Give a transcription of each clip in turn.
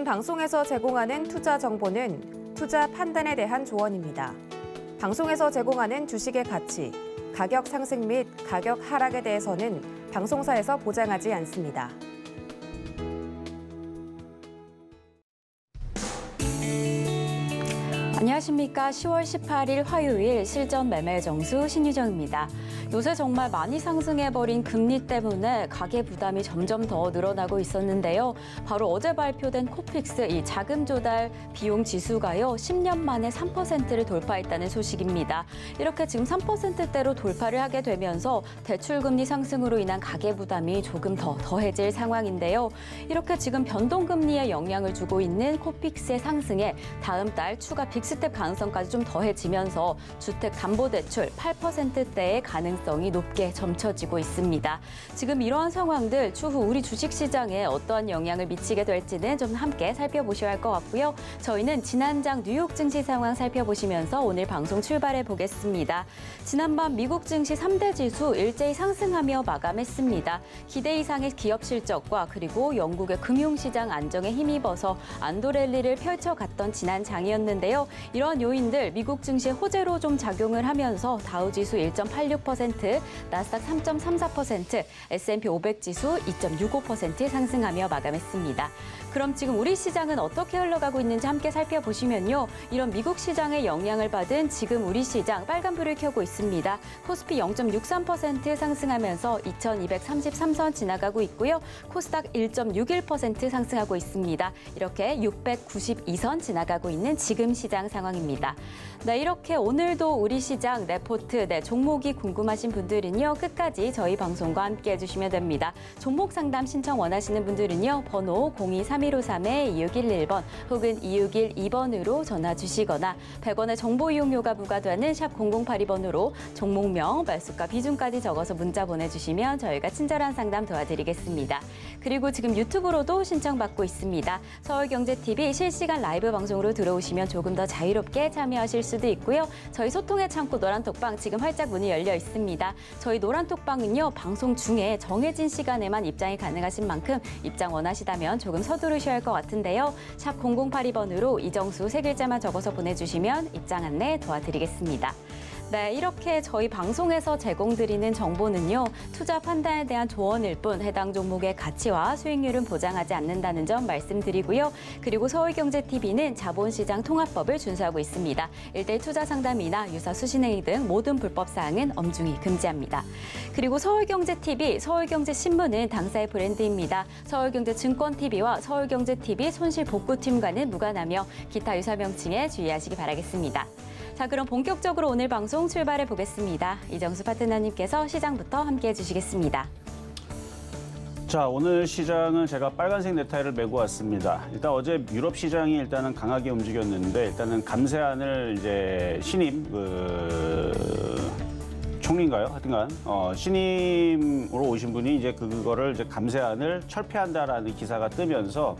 지금 방송에서 제공하는 투자 정보는 투자 판단에 대한 조언입니다. 방송에서 제공하는 주식의 가치, 가격 상승 및 가격 하락에 대해서는 방송사에서 보장하지 않습니다. 안녕하십니까. 10월 18일 화요일 실전 매매 정수 신유정입니다. 요새 정말 많이 상승해버린 금리 때문에 가계 부담이 점점 더 늘어나고 있었는데요. 바로 어제 발표된 코픽스 이 자금 조달 비용 지수가요. 10년 만에 3%를 돌파했다는 소식입니다. 이렇게 지금 3%대로 돌파를 하게 되면서 대출금리 상승으로 인한 가계 부담이 조금 더 더해질 상황인데요. 이렇게 지금 변동금리에 영향을 주고 있는 코픽스의 상승에 다음 달 추가 빅스텝 가능성까지 좀 더해지면서 주택담보대출 8%대의 가능성이 높게 점쳐지고 있습니다. 지금 이러한 상황들 추후 우리 주식시장에 어떠한 영향을 미치게 될지는 좀 함께 살펴보셔야 할 것 같고요. 저희는 지난장 뉴욕 증시 상황 살펴보시면서 오늘 방송 출발해 보겠습니다. 지난밤 미국 증시 3대 지수 일제히 상승하며 마감했습니다. 기대 이상의 기업 실적과 그리고 영국의 금융시장 안정에 힘입어서 안도 랠리를 펼쳐갔던 지난 장이었는데요. 이러한 요인들 미국 증시에 호재로 좀 작용을 하면서 다우지수 1.86%, 나스닥 3.34%, S&P 500 지수 2.65% 상승하며 마감했습니다. 그럼 지금 우리 시장은 어떻게 흘러가고 있는지 함께 살펴보시면요. 이런 미국 시장의 영향을 받은 지금 우리 시장 빨간불을 켜고 있습니다. 코스피 0.63% 상승하면서 2233선 지나가고 있고요. 코스닥 1.61% 상승하고 있습니다. 이렇게 692선 지나가고 있는 지금 시장 상황입니다. 네, 이렇게 오늘도 우리 시장 레포트, 종목이 궁금하신 분들은요. 끝까지 저희 방송과 함께 해주시면 됩니다. 종목 상담 신청 원하시는 분들은요. 번호 023153-2611번 혹은 2612번으로 전화 주시거나 100원의 정보 이용료가 부과되는 샵 008번으로 종목명, 매수가 비중까지 적어서 문자 보내주시면 저희가 친절한 상담 도와드리겠습니다. 그리고 지금 유튜브로도 신청받고 있습니다. 서울경제TV 실시간 라이브 방송으로 들어오시면 조금 더 자유롭게 참여하실 수도 있고요. 저희 소통의 창구 노란톡방 지금 활짝 문이 열려 있습니다. 저희 노란톡방은요. 방송 중에 정해진 시간에만 입장이 가능하신 만큼 입장 원하시다면 조금 서두르셔야 할 것 같은데요. 샵 0082번으로 이정수 세 글자만 적어서 보내주시면 입장 안내 도와드리겠습니다. 네, 이렇게 저희 방송에서 제공드리는 정보는요. 투자 판단에 대한 조언일 뿐 해당 종목의 가치와 수익률은 보장하지 않는다는 점 말씀드리고요. 그리고 서울경제TV는 자본시장 통합법을 준수하고 있습니다. 일대일 투자 상담이나 유사 수신행위 등 모든 불법 사항은 엄중히 금지합니다. 그리고 서울경제TV, 서울경제신문은 당사의 브랜드입니다. 서울경제증권TV와 서울경제TV 손실복구팀과는 무관하며 기타 유사 명칭에 주의하시기 바라겠습니다. 자, 그럼 본격적으로 오늘 방송 출발해 보겠습니다. 이정수 파트너님께서 시장부터 함께해 주시겠습니다. 자, 오늘 시장은 제가 빨간색 넥타이를 메고 왔습니다. 일단 어제 유럽 시장이 일단은 강하게 움직였는데 일단은 감세안을 이제 신임 총리인가요? 하여튼간 신임으로 오신 분이 이제 그거를 이제 감세안을 철폐한다라는 기사가 뜨면서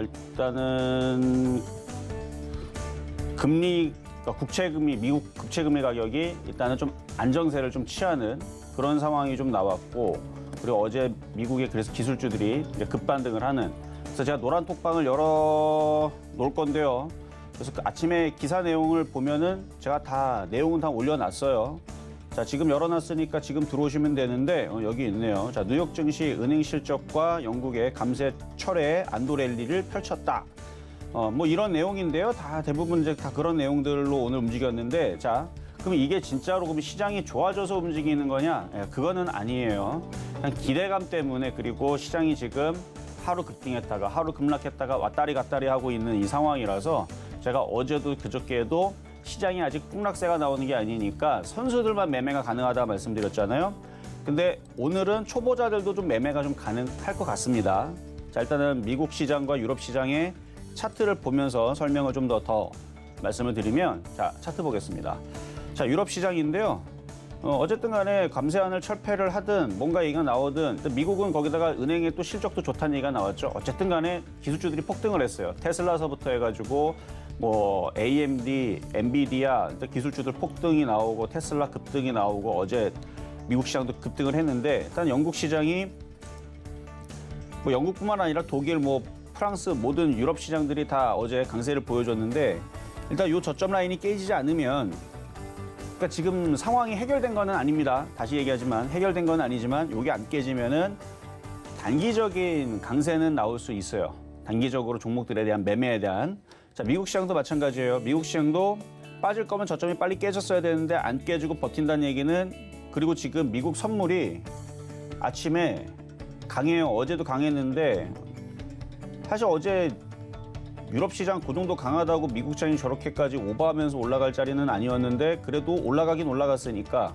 일단은 국채금리, 미국 국채금리 가격이 일단은 좀 안정세를 좀 취하는 그런 상황이 좀 나왔고, 그리고 어제 미국의 그래서 기술주들이 이제 급반등을 하는. 그래서 제가 노란 톡방을 열어 놓을 건데요. 그래서 그 아침에 기사 내용을 보면은 제가 내용은 다 올려놨어요. 자, 지금 열어놨으니까 지금 들어오시면 되는데 여기 있네요. 자, 뉴욕 증시 은행 실적과 영국의 감세 철회의 안도 랠리를 펼쳤다. 뭐 이런 내용인데요. 다 대부분 이제 다 그런 내용들로 오늘 움직였는데, 자, 그럼 이게 진짜로 그럼 시장이 좋아져서 움직이는 거냐? 그거는 아니에요. 그냥 기대감 때문에, 그리고 시장이 지금 하루 급등했다가 하루 급락했다가 왔다리 갔다리 하고 있는 이 상황이라서 제가 어제도 그저께도 시장이 아직 폭락세가 나오는 게 아니니까 선수들만 매매가 가능하다 말씀드렸잖아요. 근데 오늘은 초보자들도 좀 매매가 좀 가능할 것 같습니다. 자, 일단은 미국 시장과 유럽 시장의 차트를 보면서 설명을 좀 더 말씀을 드리면, 자, 차트 보겠습니다. 자, 유럽 시장인데요. 어쨌든 간에 감세안을 철폐를 하든 뭔가 얘기가 나오든 미국은 거기다가 은행의 또 실적도 좋다는 얘기가 나왔죠. 어쨌든 간에 기술주들이 폭등을 했어요. 테슬라서부터 해가지고 뭐 AMD, 엔비디아 기술주들 폭등이 나오고 테슬라 급등이 나오고 어제 미국 시장도 급등을 했는데, 일단 영국 시장이 뭐 영국뿐만 아니라 독일, 뭐 프랑스 모든 유럽 시장들이 다 어제 강세를 보여줬는데 일단 이 저점 라인이 깨지지 않으면 그러니까 지금 상황이 해결된 건 아닙니다. 다시 얘기하지만 해결된 건 아니지만 이게 안 깨지면은 단기적인 강세는 나올 수 있어요. 단기적으로 종목들에 대한 매매에 대한. 자, 미국 시장도 마찬가지예요. 미국 시장도 빠질 거면 저점이 빨리 깨졌어야 되는데 안 깨지고 버틴다는 얘기는 그리고 지금 미국 선물이 아침에 강해요. 어제도 강했는데 사실 어제 유럽 시장 그 정도 강하다고 미국 시장이 저렇게까지 오버하면서 올라갈 자리는 아니었는데 그래도 올라가긴 올라갔으니까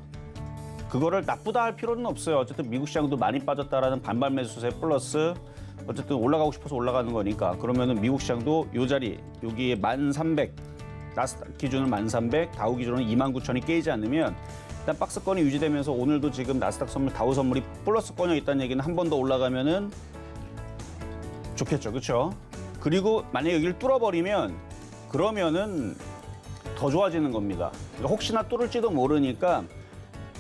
그거를 나쁘다 할 필요는 없어요. 어쨌든 미국 시장도 많이 빠졌다라는 반발 매수세 플러스 어쨌든 올라가고 싶어서 올라가는 거니까 그러면은 미국 시장도 요 자리 여기에 1,300 나스닥 기준은 1,300 다우 기준은 29,000이 깨지지 않으면 일단 박스권이 유지되면서 오늘도 지금 나스닥 선물 다우 선물이 플러스권에 있다는 얘기는 한 번 더 올라가면은 좋겠죠. 그렇죠? 그리고 만약에 여기를 뚫어버리면 그러면은 더 좋아지는 겁니다. 그러니까 혹시나 뚫을지도 모르니까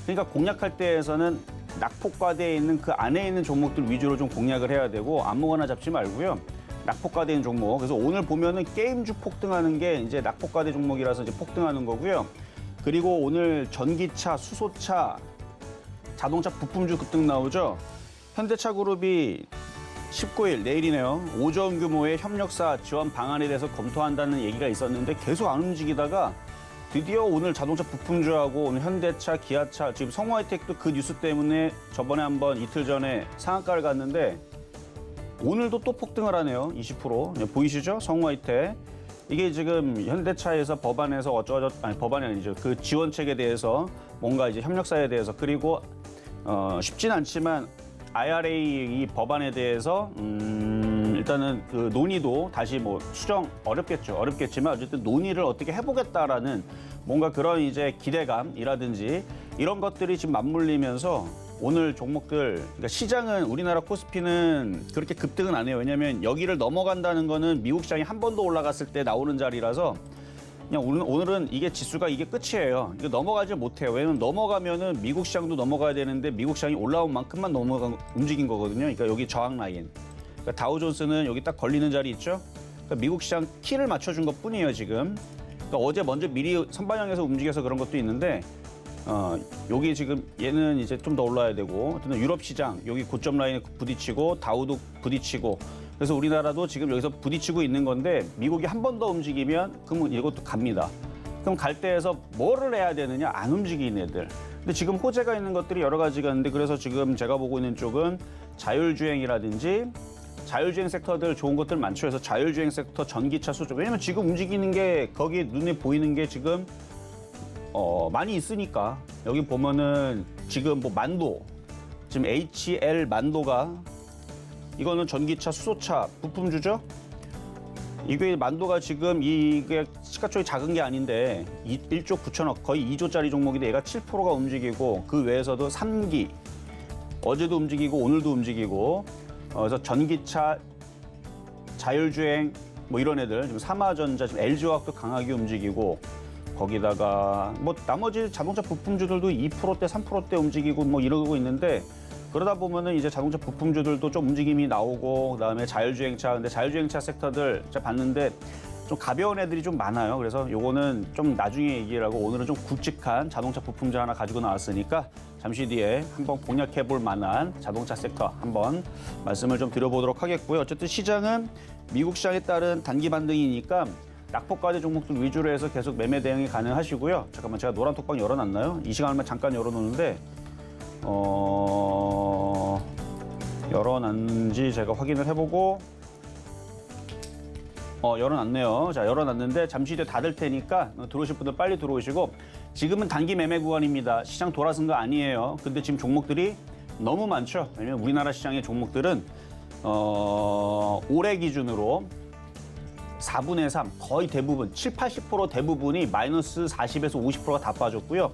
그러니까 공략할 때에서는 낙폭과대에 있는 그 안에 있는 종목들 위주로 좀 공략을 해야 되고 아무거나 잡지 말고요. 낙폭과대에 있는 종목. 그래서 오늘 보면은 게임주 폭등하는 게 이제 낙폭과대 종목이라서 이제 폭등하는 거고요. 그리고 오늘 전기차, 수소차, 자동차 부품주 급등 나오죠. 현대차 그룹이 19일 내일이네요. 5조 원 규모의 협력사 지원 방안에 대해서 검토한다는 얘기가 있었는데 계속 안 움직이다가 드디어 오늘 자동차 부품주하고 오늘 현대차, 기아차, 지금 성화이텍도 그 뉴스 때문에 저번에 한번 이틀 전에 상한가를 갔는데 오늘도 또 폭등을 하네요. 20%. 보이시죠? 성화이텍. 이게 지금 현대차에서 법안에서 아니 법안이 아니죠. 그 지원책에 대해서 뭔가 이제 협력사에 대해서 그리고 쉽진 않지만 IRA 이 법안에 대해서 일단은 그 논의도 다시 뭐 수정 어렵겠지만 어쨌든 논의를 어떻게 해보겠다라는 뭔가 그런 이제 기대감이라든지 이런 것들이 지금 맞물리면서 오늘 종목들 그러니까 시장은 우리나라 코스피는 그렇게 급등은 안 해요. 왜냐하면 여기를 넘어간다는 거는 미국 시장이 한 번 더 올라갔을 때 나오는 자리라서 그냥 오늘은 이게 지수가 이게 끝이에요. 이거 넘어가지 못해요. 왜냐면 넘어가면은 미국 시장도 넘어가야 되는데 미국 시장이 올라온 만큼만 움직인 거거든요. 그러니까 여기 저항 라인. 그러니까 다우존스는 여기 딱 걸리는 자리 있죠. 그러니까 미국 시장 키를 맞춰준 것 뿐이에요 지금. 그러니까 어제 먼저 미리 선반영해서 움직여서 그런 것도 있는데 여기 지금 얘는 이제 좀 더 올라야 되고 어쨌든 유럽 시장 여기 고점 라인에 부딪히고 다우도 부딪히고 그래서 우리나라도 지금 여기서 부딪히고 있는 건데 미국이 한 번 더 움직이면 그러면 이것도 갑니다. 그럼 갈 때에서 뭐를 해야 되느냐? 안 움직이는 애들. 근데 지금 호재가 있는 것들이 여러 가지가 있는데 그래서 지금 제가 보고 있는 쪽은 자율주행이라든지 자율주행 섹터들 좋은 것들 많죠. 그래서 자율주행 섹터, 전기차, 수조. 왜냐면 지금 움직이는 게 거기 눈에 보이는 게 지금 많이 있으니까 여기 보면은 지금 뭐 만도 지금 HL 만도가 이거는 전기차, 수소차 부품주죠. 이게 만도가 지금 이게 시가총이 작은 게 아닌데 1조 9천억 거의 2조짜리 종목인데 얘가 7%가 움직이고 그 외에서도 3기 어제도 움직이고 오늘도 움직이고 그래서 전기차, 자율주행 뭐 이런 애들 지금 삼화전자, 지금 LG화학도 강하게 움직이고 거기다가 뭐 나머지 자동차 부품주들도 2%대, 3%대 움직이고 뭐 이러고 있는데 그러다 보면은 이제 자동차 부품주들도 좀 움직임이 나오고 그다음에 자율주행차 근데 자율주행차 섹터들 제가 봤는데 좀 가벼운 애들이 좀 많아요. 그래서 요거는 좀 나중에 얘기를 하고 오늘은 좀 굵직한 자동차 부품주 하나 가지고 나왔으니까 잠시 뒤에 한번 공략해 볼 만한 자동차 섹터 한번 말씀을 좀 드려보도록 하겠고요. 어쨌든 시장은 미국 시장에 따른 단기 반등이니까 낙폭과대 종목들 위주로 해서 계속 매매 대응이 가능하시고요. 잠깐만 제가 노란 톡방 열어놨나요? 이 시간만 잠깐 열어놓는데 열어놨는지 제가 확인을 해보고 열어놨네요. 자, 열어놨는데 잠시 뒤에 닫을 테니까 들어오실 분들 빨리 들어오시고 지금은 단기 매매 구간입니다. 시장 돌아선 거 아니에요. 근데 지금 종목들이 너무 많죠. 왜냐면 우리나라 시장의 종목들은 올해 기준으로 4분의 3 거의 대부분 70-80% 대부분이 마이너스 40에서 50%가 다 빠졌고요.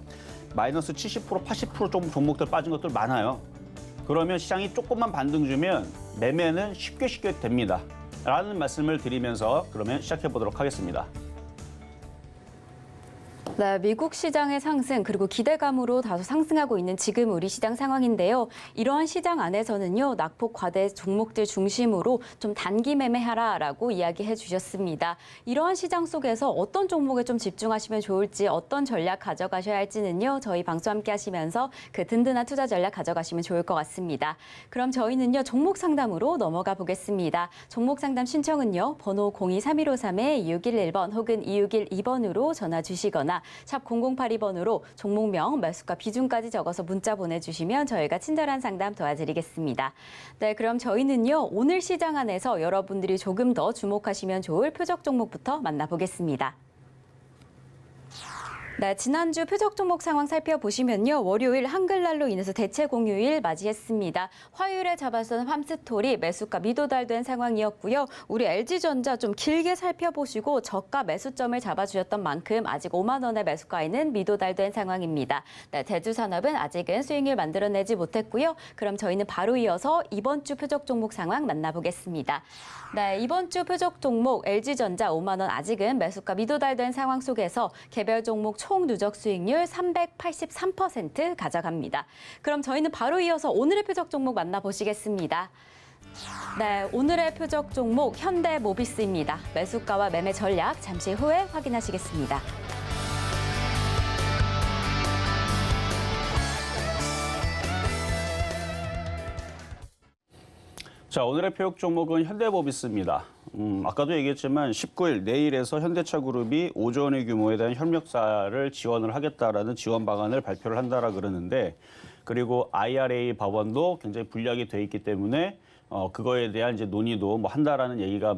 마이너스 70% 80% 정도 종목들 빠진 것들 많아요. 그러면 시장이 조금만 반등 주면 매매는 쉽게 됩니다. 라는 말씀을 드리면서 그러면 시작해 보도록 하겠습니다. 네, 미국 시장의 상승 그리고 기대감으로 다소 상승하고 있는 지금 우리 시장 상황인데요. 이러한 시장 안에서는요. 낙폭 과대 종목들 중심으로 좀 단기 매매하라라고 이야기해 주셨습니다. 이러한 시장 속에서 어떤 종목에 좀 집중하시면 좋을지 어떤 전략 가져가셔야 할지는요. 저희 방송 함께 하시면서 그 든든한 투자 전략 가져가시면 좋을 것 같습니다. 그럼 저희는요. 종목 상담으로 넘어가 보겠습니다. 종목 상담 신청은요. 번호 023153-2611번 혹은 2612번으로 전화 주시거나 샵 0082번으로 종목명, 매수가 비중까지 적어서 문자 보내주시면 저희가 친절한 상담 도와드리겠습니다. 네, 그럼 저희는요. 오늘 시장 안에서 여러분들이 조금 더 주목하시면 좋을 표적 종목부터 만나보겠습니다. 네, 지난주 표적 종목 상황 살펴보시면요. 월요일 한글날로 인해서 대체 공휴일 맞이했습니다. 화요일에 잡았던 팜스토리 매수가 미도달된 상황이었고요. 우리 LG전자 좀 길게 살펴보시고 저가 매수점을 잡아주셨던 만큼 아직 5만 원의 매수가에는 미도달된 상황입니다. 네, 제주산업은 아직은 수익률 만들어내지 못했고요. 그럼 저희는 바로 이어서 이번 주 표적 종목 상황 만나보겠습니다. 네, 이번 주 표적 종목 LG전자 5만 원 아직은 매수가 미도달된 상황 속에서 개별 종목 총 누적 수익률 383% 가져갑니다. 그럼 저희는 바로 이어서 오늘의 표적 종목 만나보시겠습니다. 네, 오늘의 표적 종목 현대모비스입니다. 매수가와 매매 전략 잠시 후에 확인하시겠습니다. 자, 오늘의 표적 종목은 현대모비스입니다. 아까도 얘기했지만 19일 내일에서 현대차그룹이 5조 원의 규모에 대한 협력사를 지원을 하겠다라는 지원 방안을 발표를 한다라 그러는데, 그리고 IRA 법안도 굉장히 불리하게 돼 있기 때문에 그거에 대한 이제 논의도 뭐 한다라는 얘기가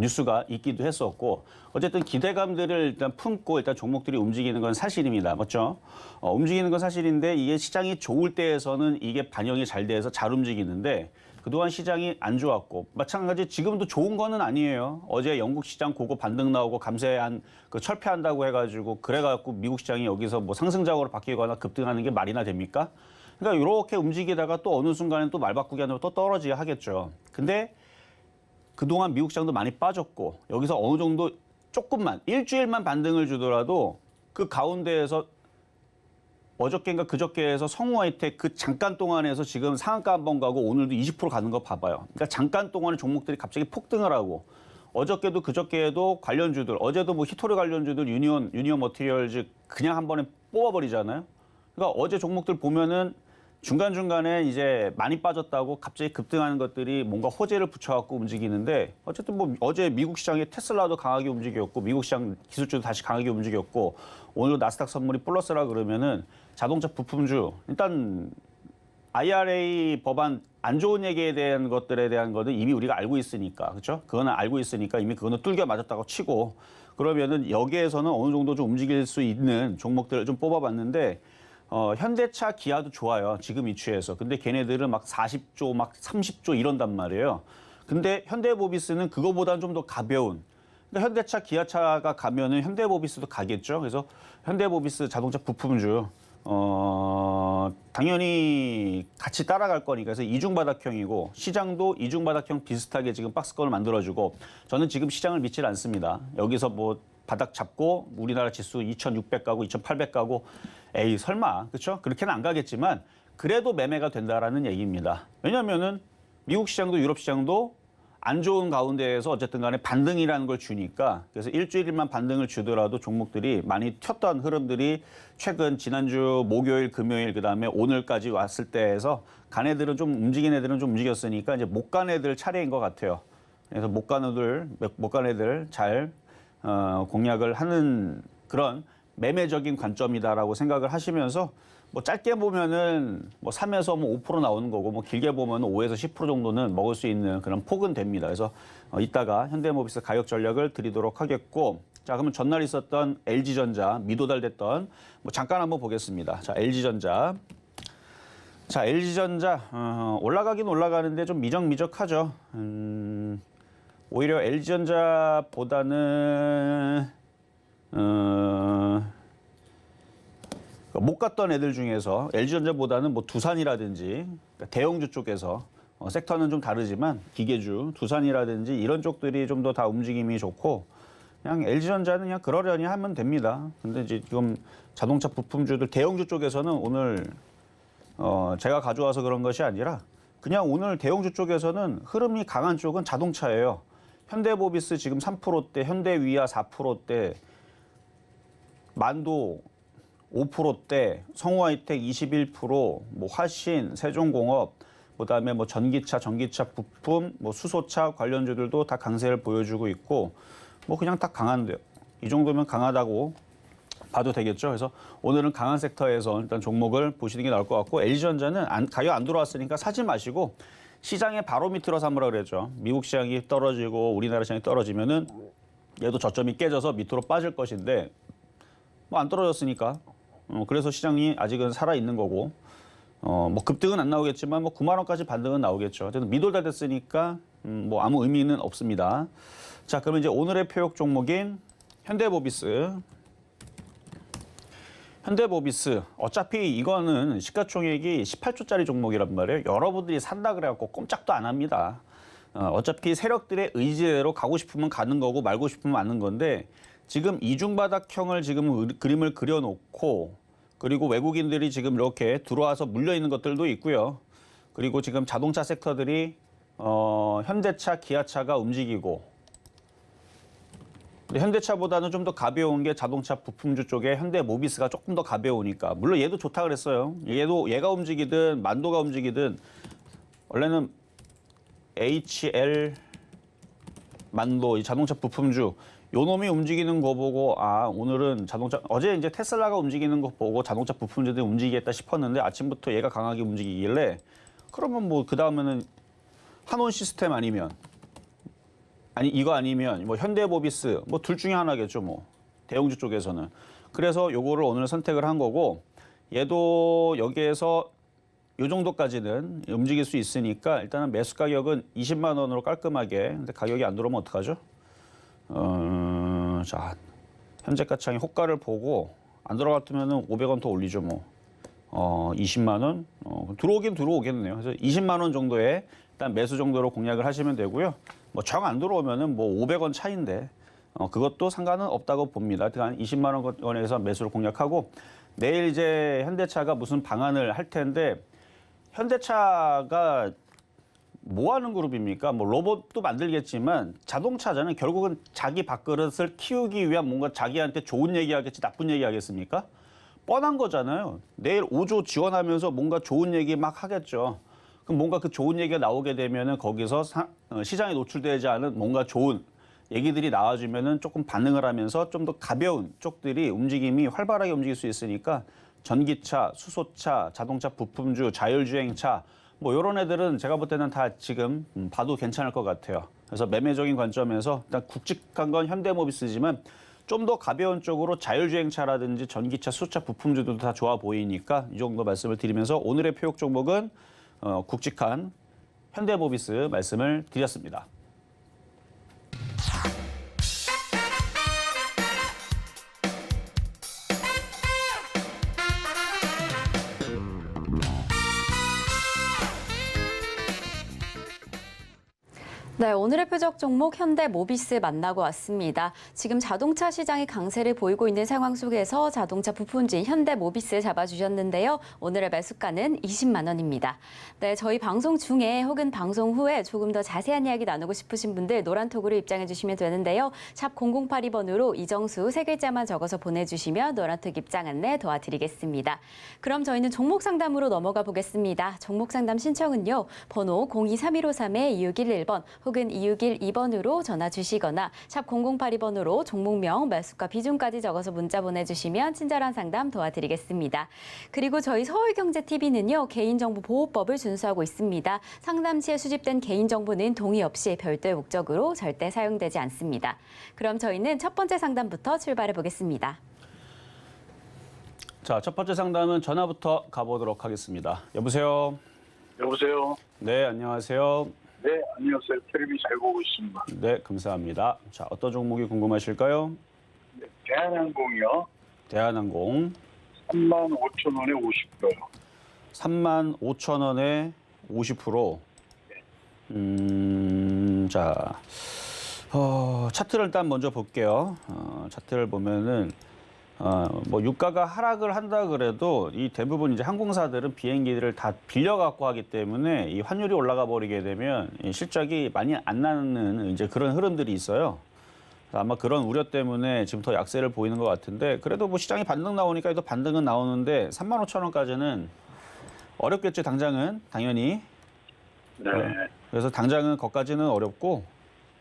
뉴스가 있기도 했었고, 어쨌든 기대감들을 일단 품고 일단 종목들이 움직이는 건 사실입니다. 맞죠? 움직이는 건 사실인데 이게 시장이 좋을 때에서는 이게 반영이 잘 돼서 잘 움직이는데, 그동안 시장이 안 좋았고, 마찬가지 지금도 좋은 거는 아니에요. 어제 영국 시장 고거 반등 나오고 감세한 철폐한다고 해가지고 그래갖고 미국 시장이 여기서 뭐 상승작으로 바뀌거나 급등하는 게 말이나 됩니까? 그러니까 이렇게 움직이다가 또 어느 순간에 또 말 바꾸기 하면 또 떨어지게 하겠죠. 근데 그동안 미국 시장도 많이 빠졌고 여기서 어느 정도 조금만 일주일만 반등을 주더라도 그 가운데에서 어저께인가 그저께에서 성우하이텍 그 잠깐 동안에서 지금 상한가 한 번 가고 오늘도 20% 가는 거 봐봐요. 그러니까 잠깐 동안에 종목들이 갑자기 폭등을 하고, 어저께도 그저께에도 관련주들, 어제도 뭐 히토리 관련주들 유니온 머티리얼즈 그냥 한 번에 뽑아버리잖아요. 그러니까 어제 종목들 보면은 중간중간에 이제 많이 빠졌다고 갑자기 급등하는 것들이 뭔가 호재를 붙여갖고 움직이는데, 어쨌든 뭐 어제 미국 시장에 테슬라도 강하게 움직였고 미국 시장 기술주도 다시 강하게 움직였고, 오늘도 나스닥 선물이 플러스라 그러면은 자동차 부품주, 일단 IRA 법안 안 좋은 얘기에 대한 것들에 대한 거는 이미 우리가 알고 있으니까, 그렇죠? 그거는 알고 있으니까 이미 그거는 뚫겨 맞았다고 치고, 그러면은 여기에서는 어느 정도 좀 움직일 수 있는 종목들을 좀 뽑아봤는데, 현대차, 기아도 좋아요. 지금 이추에서. 근데 걔네들은 막 40조, 막 30조 이런단 말이에요. 근데 현대모비스는 그거보다는 좀 더 가벼운. 근데 현대차, 기아차가 가면은 현대모비스도 가겠죠. 그래서 현대모비스 자동차 부품주, 당연히 같이 따라갈 거니까. 그래서 이중바닥형이고, 시장도 이중바닥형 비슷하게 지금 박스권을 만들어주고, 저는 지금 시장을 믿질 않습니다. 여기서 뭐 바닥 잡고 우리나라 지수 2,600 가고 2,800 가고, 에이 설마, 그렇죠? 그렇게는 안 가겠지만 그래도 매매가 된다라는 얘기입니다. 왜냐하면은 미국 시장도 유럽 시장도 안 좋은 가운데에서 어쨌든 간에 반등이라는 걸 주니까, 그래서 일주일만 반등을 주더라도 종목들이 많이 튀었던 흐름들이 최근 지난주 목요일, 금요일, 그다음에 오늘까지 왔을 때에서 간 애들은 좀 움직인 애들은 좀 움직였으니까 이제 못 간 애들 차례인 것 같아요. 그래서 못 간 애들 잘 공략을 하는 그런 매매적인 관점이다라고 생각을 하시면서, 뭐 짧게 보면은 뭐 3에서 뭐 5% 나오는 거고, 뭐 길게 보면 5에서 10% 정도는 먹을 수 있는 그런 폭은 됩니다. 그래서 이따가 현대모비스 가격 전략을 드리도록 하겠고, 자, 그러면 전날 있었던 LG전자 미도달됐던 뭐 잠깐 한번 보겠습니다. 자, LG전자. 자, LG전자 올라가긴 올라가는데 좀 미적미적하죠. 오히려 LG전자보다는 못 갔던 애들 중에서 LG전자보다는 뭐 두산이라든지, 그러니까 대형주 쪽에서 섹터는 좀 다르지만 기계주, 두산이라든지 이런 쪽들이 좀 더 다 움직임이 좋고, 그냥 LG전자는 그냥 그러려니 하면 됩니다. 근데 이제 지금 자동차 부품주들 대형주 쪽에서는 오늘 제가 가져와서 그런 것이 아니라 그냥 오늘 대형주 쪽에서는 흐름이 강한 쪽은 자동차예요. 현대모비스 지금 3%대, 현대위아 4%대, 만도 5%대, 성우하이텍 21%, 뭐 화신, 세종공업, 그다음에 뭐 전기차 부품, 뭐 수소차 관련주들도 다 강세를 보여주고 있고, 뭐 그냥 딱 강한데요. 이 정도면 강하다고 봐도 되겠죠. 그래서 오늘은 강한 섹터에서 일단 종목을 보시는 게 나을 것 같고, LG전자는 가격 안 들어왔으니까 사지 마시고 시장의 바로 밑으로 삼으라 그랬죠. 미국 시장이 떨어지고 우리나라 시장이 떨어지면은 얘도 저점이 깨져서 밑으로 빠질 것인데 뭐 안 떨어졌으니까 그래서 시장이 아직은 살아 있는 거고 뭐 급등은 안 나오겠지만 뭐 9만 원까지 반등은 나오겠죠. 어쨌든 미돌다 됐으니까 뭐 아무 의미는 없습니다. 자, 그러면 이제 오늘의 표역 종목인 현대모비스. 현대모비스 어차피 이거는 시가총액이 18조짜리 종목이란 말이에요. 여러분들이 산다 그래갖고 꼼짝도 안 합니다. 어차피 세력들의 의지대로 가고 싶으면 가는 거고 말고 싶으면 마는 건데 지금 이중바닥형을 지금 그림을 그려놓고 그리고 외국인들이 지금 이렇게 들어와서 물려 있는 것들도 있고요. 그리고 지금 자동차 섹터들이 현대차, 기아차가 움직이고 근데 현대차보다는 좀 더 가벼운 게 자동차 부품주 쪽에 현대모비스가 조금 더 가벼우니까 물론 얘도 좋다 그랬어요. 얘가 움직이든 만도가 움직이든 원래는 HL 만도 이 자동차 부품주 요 놈이 움직이는 거 보고 오늘은 자동차 어제 이제 테슬라가 움직이는 거 보고 자동차 부품주들이 움직이겠다 싶었는데 아침부터 얘가 강하게 움직이길래 그러면 뭐 그 다음에는 한온 시스템 아니면 이거 아니면 뭐 현대모비스 뭐 둘 중에 하나겠죠 뭐 대형주 쪽에서는. 그래서 요거를 오늘 선택을 한 거고 얘도 여기에서 요 정도까지는 움직일 수 있으니까 일단은 매수 가격은 20만 원으로 깔끔하게. 근데 가격이 안 들어오면 어떡하죠? 자, 현재 가창이 호가를 보고 안 들어갔으면은 500원 더 올리죠 뭐. 20만 원 들어오긴 들어오겠네요. 그래서 20만 원 정도에 일단 매수 정도로 공략을 하시면 되고요. 뭐 정 안 들어오면은 뭐 500원 차이인데 그것도 상관은 없다고 봅니다. 한 20만 원에서 매수를 공략하고 내일 이제 현대차가 무슨 방안을 할 텐데 현대차가 뭐 하는 그룹입니까? 뭐 로봇도 만들겠지만 자동차잖아요. 결국은 자기 밥그릇을 키우기 위한 뭔가 자기한테 좋은 얘기하겠지 나쁜 얘기하겠습니까? 뻔한 거잖아요. 내일 5조 지원하면서 뭔가 좋은 얘기 막 하겠죠. 그럼 뭔가 그 좋은 얘기가 나오게 되면은 거기서 시장에 노출되지 않은 뭔가 좋은 얘기들이 나와주면은 조금 반응을 하면서 좀 더 가벼운 쪽들이 움직임이 활발하게 움직일 수 있으니까 전기차, 수소차, 자동차 부품주, 자율주행차 뭐 이런 애들은 제가 볼 때는 다 지금 봐도 괜찮을 것 같아요. 그래서 매매적인 관점에서 일단 굵직한 건 현대모비스지만 좀 더 가벼운 쪽으로 자율주행차라든지 전기차, 수소차 부품주들도 다 좋아 보이니까 이 정도 말씀을 드리면서 오늘의 표역 종목은 굵직한 현대모비스 말씀을 드렸습니다. 네, 오늘의 표적 종목 현대모비스 만나고 왔습니다. 지금 자동차 시장이 강세를 보이고 있는 상황 속에서 자동차 부품주인 현대모비스 잡아주셨는데요. 오늘의 매수가는 20만 원입니다. 네, 저희 방송 중에 혹은 방송 후에 조금 더 자세한 이야기 나누고 싶으신 분들 노란톡으로 입장해 주시면 되는데요. 샵 0082번으로 이정수 세 글자만 적어서 보내주시면 노란톡 입장 안내 도와드리겠습니다. 그럼 저희는 종목 상담으로 넘어가 보겠습니다. 종목 상담 신청은요. 번호 023153-2611번 혹은 2612번으로 전화 주시거나 샵 0082번으로 종목명, 매수가, 비중까지 적어서 문자 보내주시면 친절한 상담 도와드리겠습니다. 그리고 저희 서울경제TV는요. 개인정보보호법을 준수하고 있습니다. 상담 시에 수집된 개인정보는 동의 없이 별도의 목적으로 절대 사용되지 않습니다. 그럼 저희는 첫 번째 상담부터 출발해 보겠습니다. 자, 첫 번째 상담은 전화부터 가보도록 하겠습니다. 여보세요? 여보세요? 네, 안녕하세요. 네, 안녕하세요. 텔레비 잘 보고 있습니다. 네, 감사합니다. 자, 어떤 종목이 궁금하실까요? 네, 대한항공이요. 대한항공 35,000원에 50%요. 35,000원에 50%. 자, 차트를 일단 먼저 볼게요. 차트를 보면은 뭐 유가가 하락을 한다 그래도 이 대부분 이제 항공사들은 비행기들을 다 빌려 갖고 하기 때문에 이 환율이 올라가 버리게 되면 이 실적이 많이 안 나는 이제 그런 흐름들이 있어요. 아마 그런 우려 때문에 지금 더 약세를 보이는 것 같은데 그래도 뭐 시장이 반등 나오니까 또 반등은 나오는데 35,000원까지는 어렵겠죠. 당장은 당연히. 네. 그래서 당장은 거기까지는 어렵고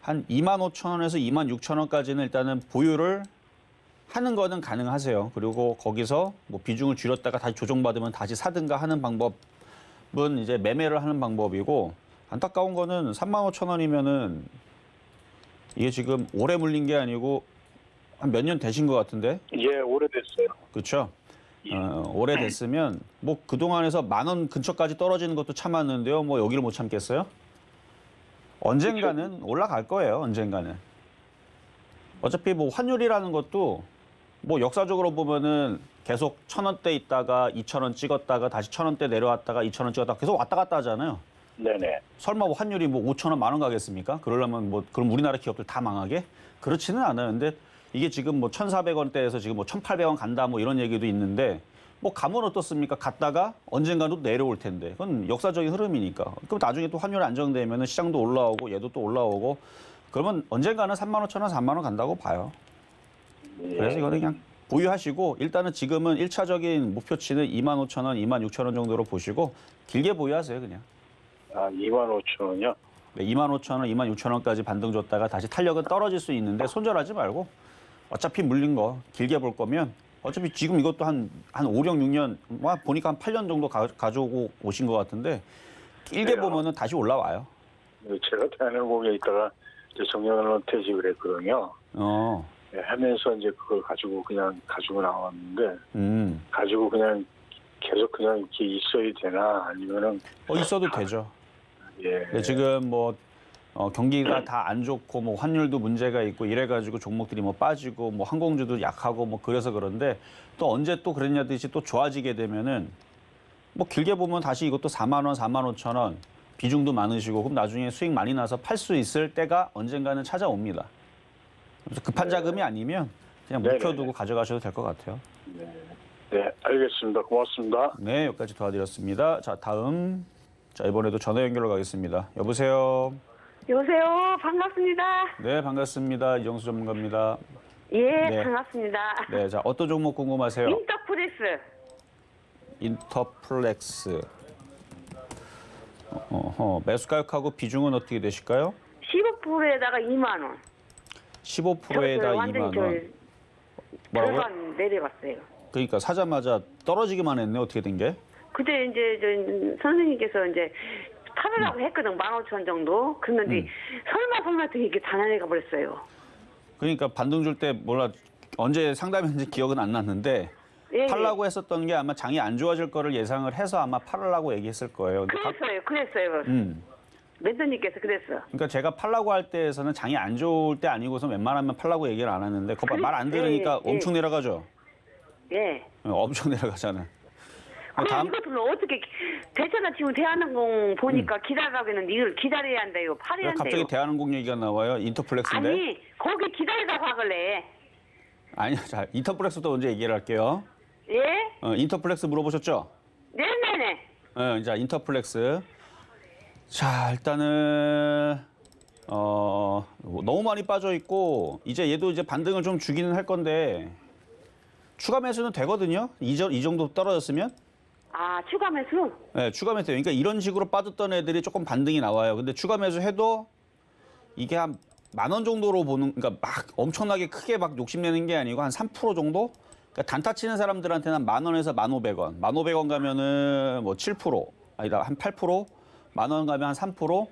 한 25,000원에서 26,000원까지는 일단은 보유를 하는 거는 가능하세요. 그리고 거기서 뭐 비중을 줄였다가 다시 조정받으면 다시 사든가 하는 방법은 이제 매매를 하는 방법이고 안타까운 거는 35,000원이면은 이게 지금 오래 물린 게 아니고 한 몇 년 되신 것 같은데. 예, 오래됐어요. 그렇죠. 오래됐으면 뭐 그동안에서 10,000원 근처까지 떨어지는 것도 참았는데요. 뭐 여기를 못 참겠어요? 언젠가는 올라갈 거예요. 언젠가는. 어차피 뭐 환율이라는 것도 뭐 역사적으로 보면은 계속 1,000원대 있다가 2,000원 찍었다가 다시 1,000원대 내려왔다가 2,000원 찍었다가 계속 왔다 갔다 하잖아요. 네네. 설마 뭐 환율이 뭐 5,000원, 10,000원 가겠습니까? 그러려면 뭐 그럼 우리나라 기업들 다 망하게? 그렇지는 않아요. 근데 이게 지금 뭐 1,400원대에서 지금 뭐 1,800원 간다 뭐 이런 얘기도 있는데 뭐 감은 어떻습니까? 갔다가 언젠가는 또 내려올 텐데 그건 역사적인 흐름이니까. 그럼 나중에 또 환율 안정되면 시장도 올라오고 얘도 또 올라오고 그러면 언젠가는 35,000원, 4만 원 간다고 봐요. 그래서 이거는 그냥 보유하시고 일단은 지금은 1차적인 목표치는 25,000원, 26,000원 정도로 보시고 길게 보유하세요 그냥. 아, 25,000원이요? 네, 25,000원, 26,000원까지 반등 줬다가 다시 탄력은 떨어질 수 있는데 손절하지 말고 어차피 물린 거 길게 볼 거면 어차피 지금 이것도 한 5, 6년 보니까 한 8년 정도 가져오고 오신 것 같은데 길게 그래요? 보면은 다시 올라와요. 제가 대한항공에 있다가 이제 정년을 퇴직을 했거든요. 네, 하면서 이제 그걸 가지고 그냥 가지고 나왔는데 가지고 그냥 계속 그냥 이렇게 있어야 되나 아니면은 있어도 되죠. 예. 근데 지금 뭐 경기가 다 안 좋고 뭐 환율도 문제가 있고 이래가지고 종목들이 뭐 빠지고 뭐 항공주도 약하고 뭐 그래서 그런데 또 언제 또 그랬냐듯이 또 좋아지게 되면은 뭐 길게 보면 다시 이것도 4만 원, 4만 5천 원 비중도 많으시고 그럼 나중에 수익 많이 나서 팔 수 있을 때가 언젠가는 찾아옵니다. 그래서 급한 자금이 아니면 그냥 묵혀두고 가져가셔도 될 것 같아요. 네, 알겠습니다. 고맙습니다. 네, 여기까지 도와드렸습니다. 자, 다음. 자, 이번에도 전화 연결로 가겠습니다. 여보세요. 여보세요. 반갑습니다. 네, 반갑습니다. 이정수 전문가입니다. 예, 네. 반갑습니다. 네, 자, 어떤 종목 궁금하세요? 인터프레스. 인터플렉스. 매수 가격하고 비중은 어떻게 되실까요? 15%에다가 2만 원. 15%에다 완전히 2만 원. 뭐라고요? 절반 내려갔어요. 그러니까 사자마자 떨어지기만 했네. 어떻게 된 게? 그때 이제 선생님께서 이제 팔으라고 했거든. 15,000원 정도. 그런데 설마 또 이게 다 내려가 버렸어요. 그러니까 반등 줄 때 몰라 언제 상담했는지 기억은 안 났는데 예, 팔라고 했었던 게 아마 장이 안 좋아질 거를 예상을 해서 아마 팔으라고 얘기했을 거예요. 근데 그랬어요. 멘토님께서 그랬어. 그러니까 제가 팔라고 할 때에서는 장이 안 좋을 때 아니고서 웬만하면 팔라고 얘기를 안 하는데 그거 말 안 들으니까 예. 엄청 내려가죠. 예. 엄청 내려가잖아. 그럼 이것을 어떻게 대체가 지금 대한항공 보니까 기다리라고 했는데 이걸 기다려야 한대요. 팔아야 한대요. 갑자기 대한항공 얘기가 나와요. 인터플렉스인데. 아니 거기 기다리라고 하길래. 아니요. 자, 인터플렉스도 먼저 얘기를 할게요. 예? 인터플렉스 물어보셨죠? 네네네. 자, 인터플렉스. 자, 일단은 너무 많이 빠져 있고 이제 얘도 이제 반등을 좀 주기는 할 건데 추가 매수는 되거든요. 이 정도 떨어졌으면. 아, 추가 매수? 네, 추가 매수. 그러니까 이런 식으로 빠졌던 애들이 조금 반등이 나와요. 근데 추가 매수해도 이게 한 10,000원 정도로 보는, 그러니까 막 엄청나게 크게 막 욕심내는 게 아니고 한 3% 정도? 그러니까 단타 치는 사람들한테는 10,000원에서 1,500원. 1,500원 가면은 뭐 7%, 아니다, 한 8%? 10,000원 가면 한 3%?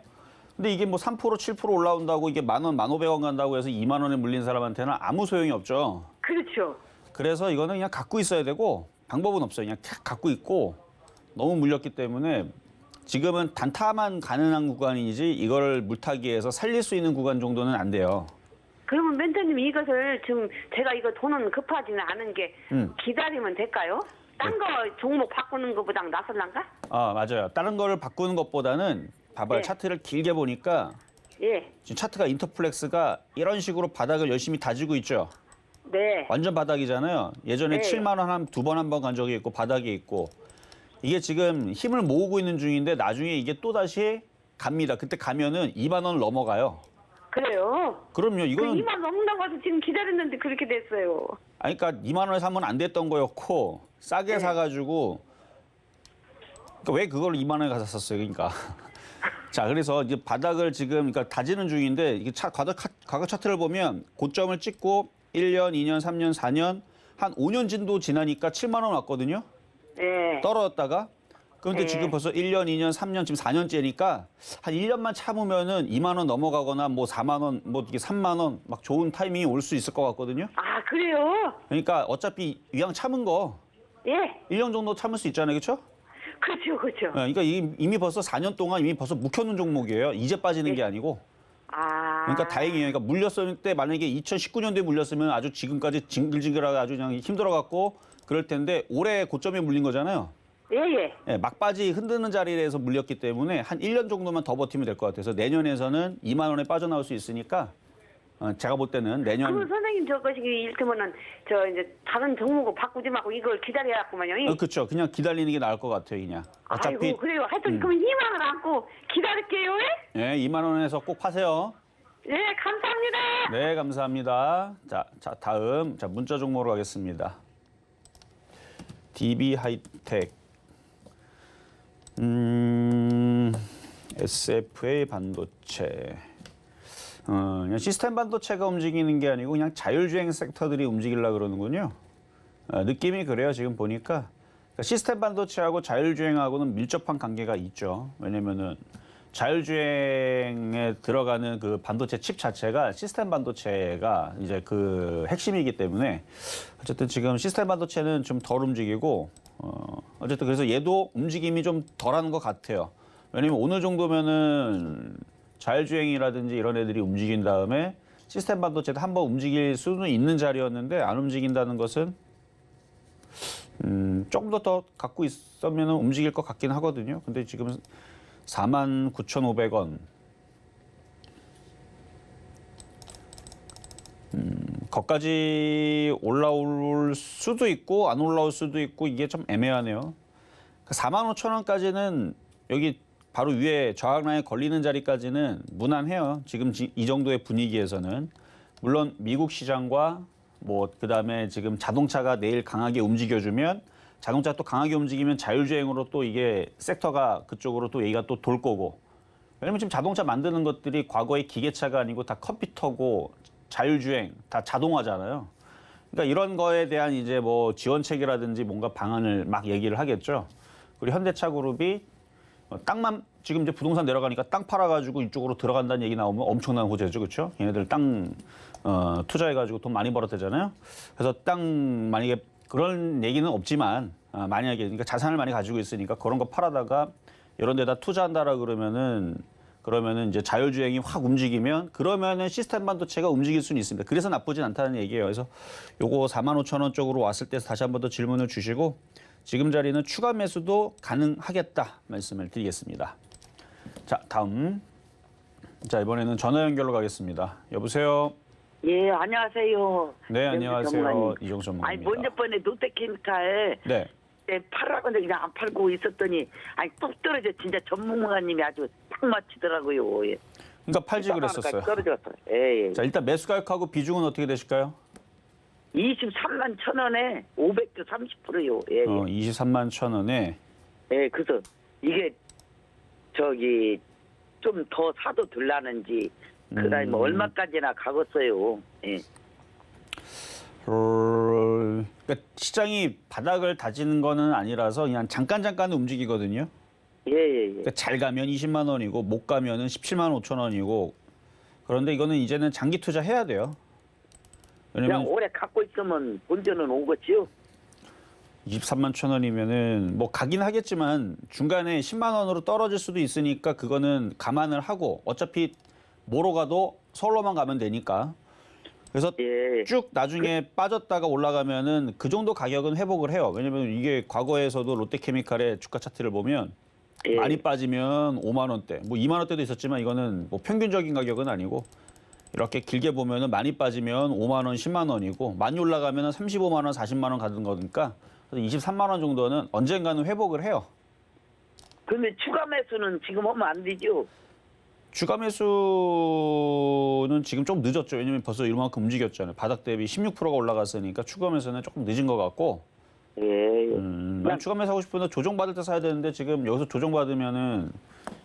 근데 이게 뭐 3%, 7% 올라온다고 이게 10,000원, 1,500원 간다고 해서 2만 원에 물린 사람한테는 아무 소용이 없죠. 그렇죠. 그래서 이거는 그냥 갖고 있어야 되고 방법은 없어요. 그냥 갖고 있고 너무 물렸기 때문에 지금은 단타만 가능한 구간이지 이걸 물타기해서 살릴 수 있는 구간 정도는 안 돼요. 그러면 멘토님 이것을 지금 제가 이거 돈은 급하지는 않은 게 기다리면 될까요? 딴 거 종목 바꾸는 것보다 낫을란가? 맞아요. 다른 거를 바꾸는 것보다는 봐봐요. 네. 차트를 길게 보니까 예. 지금 차트가 인터플렉스가 이런 식으로 바닥을 열심히 다지고 있죠. 네. 완전 바닥이잖아요. 예전에 네. 7만 원 한 두 번 한 번 간 적이 있고 바닥에 있고 이게 지금 힘을 모으고 있는 중인데 나중에 이게 또 다시 갑니다. 그때 가면은 2만 원을 넘어가요. 그래요? 그럼요. 이거는 2만 넘는다고 해서 지금 기다렸는데 그렇게 됐어요. 아니, 그러니까 2만 원에 사면 안 됐던 거였고 싸게 네. 사가지고 그러니까 왜 그걸 2만 원에 가서 샀어요? 그러니까 자 그래서 이제 바닥을 지금 그러니까 다지는 중인데 이게 과거 차트를 보면 고점을 찍고 1년, 2년, 3년, 4년 한 5년 진도 지나니까 7만 원 왔거든요. 네. 떨어졌다가 그런데 네. 지금 벌써 1년, 2년, 3년 지금 4년째니까 한 1년만 참으면은 2만 원 넘어가거나 뭐 4만 원, 뭐 이게 3만 원 막 좋은 타이밍이 올 수 있을 것 같거든요. 아, 그래요? 그러니까 어차피 이왕 참은 거 예. 1년 정도 참을 수 있잖아요. 그렇죠? 그렇죠, 그렇죠. 그러니까 이미 벌써 4년 동안 이미 벌써 묵혀놓은 종목이에요. 이제 빠지는 게 아니고. 아. 그러니까 다행이에요. 그러니까 물렸을 때 만약에 2019년도에 물렸으면 아주 지금까지 징글징글하게 아주 그냥 힘들어갖고 그럴 텐데 올해 고점에 물린 거잖아요. 예, 예. 예, 막바지 흔드는 자리에서 물렸기 때문에 한 1년 정도만 더 버티면 될 것 같아서 내년에서는 2만 원에 빠져나올 수 있으니까 제가 볼 때는 내년 그럼 선생님 저것이 이를테면은 저 이제 다른 종목을 바꾸지 말고 이걸 기다려야겠구만요. 그렇죠. 그냥 기다리는 게 나을 것 같아요, 그냥. 어차피 아이고, 그래요. 하여튼 그럼 2만 원 안고 기다릴게요. 예? 예, 2만 원에서 꼭 파세요. 예, 감사합니다. 네, 감사합니다. 자, 다음 문자 종목으로 가겠습니다. DB 하이텍, SFA 반도체. 그냥 시스템 반도체가 움직이는 게 아니고 그냥 자율주행 섹터들이 움직이려고 그러는군요. 느낌이 그래요, 지금 보니까. 그러니까 시스템 반도체하고 자율주행하고는 밀접한 관계가 있죠. 왜냐면은 자율주행에 들어가는 그 반도체 칩 자체가 시스템 반도체가 이제 그 핵심이기 때문에 어쨌든 지금 시스템 반도체는 좀 덜 움직이고 어쨌든 그래서 얘도 움직임이 좀 덜하는 것 같아요. 왜냐면 오늘 정도면은 자율주행이라든지 이런 애들이 움직인 다음에 시스템 반도체도 한번 움직일 수는 있는 자리였는데 안 움직인다는 것은 조금 더 갖고 있으면 움직일 것 같긴 하거든요. 근데 지금 49,500원. 거기까지 올라올 수도 있고 안 올라올 수도 있고 이게 좀 애매하네요. 45,000원까지는 여기 바로 위에 저항 라인에 걸리는 자리까지는 무난해요. 지금 이 정도의 분위기에서는. 물론 미국 시장과 뭐 그다음에 지금 자동차가 내일 강하게 움직여주면 자동차 또 강하게 움직이면 자율주행으로 또 이게 섹터가 그쪽으로 또 얘기가 또 돌 거고. 왜냐면 지금 자동차 만드는 것들이 과거의 기계차가 아니고 다 컴퓨터고 자율주행, 다 자동화잖아요. 그러니까 이런 거에 대한 이제 뭐 지원책이라든지 뭔가 방안을 막 얘기를 하겠죠. 그리고 현대차 그룹이 땅만 지금 이제 부동산 내려가니까 땅 팔아가지고 이쪽으로 들어간다는 얘기 나오면 엄청난 호재죠, 그렇죠? 얘네들 땅 투자해가지고 돈 많이 벌었대잖아요. 그래서 땅 만약에 그런 얘기는 없지만 만약에 그러니까 자산을 많이 가지고 있으니까 그런 거 팔아다가 이런 데다 투자한다라 그러면은 이제 자율주행이 확 움직이면 그러면은 시스템 반도체가 움직일 수는 있습니다. 그래서 나쁘진 않다는 얘기예요. 그래서 요거 45,000원 쪽으로 왔을 때 다시 한 번 더 질문을 주시고 지금 자리는 추가 매수도 가능하겠다 말씀을 드리겠습니다. 자, 다음. 자, 이번에는 전화 연결로 가겠습니다. 여보세요. 예, 안녕하세요. 네, 안녕하세요. 이종수 전문가입니다. 아니, 먼저 번에 롯데케미칼 네. 팔라고 하는데 그냥 안 팔고 있었더니 아니 뚝 떨어져. 진짜 전문가님이 아주 딱 맞히더라고요. 예. 그러니까 팔지 그랬었어요. 떨어졌어요. 예, 예. 자, 일단 매수 가격하고 비중은 어떻게 되실까요? 23만 1,000원에 500도 30%요. 예, 예. 23만 1,000원에. 예, 그래서 이게 저기 좀 더 사도 들라는지 그다음에 뭐 얼마까지나 가겠어요. 예. 그러니까 시장이 바닥을 다지는 거는 아니라서 그냥 잠깐 움직이거든요. 예, 예, 예. 그러니까 잘 가면 20만 원이고 못 가면은 17만 5천 원이고 그런데 이거는 이제는 장기 투자 해야 돼요. 그냥 왜냐면 오래 갖고 있으면 본전은 오겠지요. 23만 1천 원이면은 뭐 가긴 하겠지만 중간에 10만 원으로 떨어질 수도 있으니까 그거는 감안을 하고 어차피 뭐로 가도 서울로만 가면 되니까. 그래서 예. 쭉 나중에 빠졌다가 올라가면은 그 정도 가격은 회복을 해요. 왜냐면 이게 과거에서도 롯데케미칼의 주가 차트를 보면 예. 많이 빠지면 5만 원대, 뭐 2만 원대도 있었지만 이거는 뭐 평균적인 가격은 아니고 이렇게 길게 보면은 많이 빠지면 5만 원, 10만 원이고 많이 올라가면은 35만 원, 40만 원 가는 거니까 23만 원 정도는 언젠가는 회복을 해요. 근데 추가 매수는 지금 하면 안 되죠? 추가 매수는 지금 좀 늦었죠. 왜냐면 벌써 이만큼 움직였잖아요. 바닥 대비 16%가 올라갔으니까 추가 매수는 조금 늦은 것 같고. 예. 만약 추가 매수하고 싶으면 조정받을 때 사야 되는데 지금 여기서 조정받으면은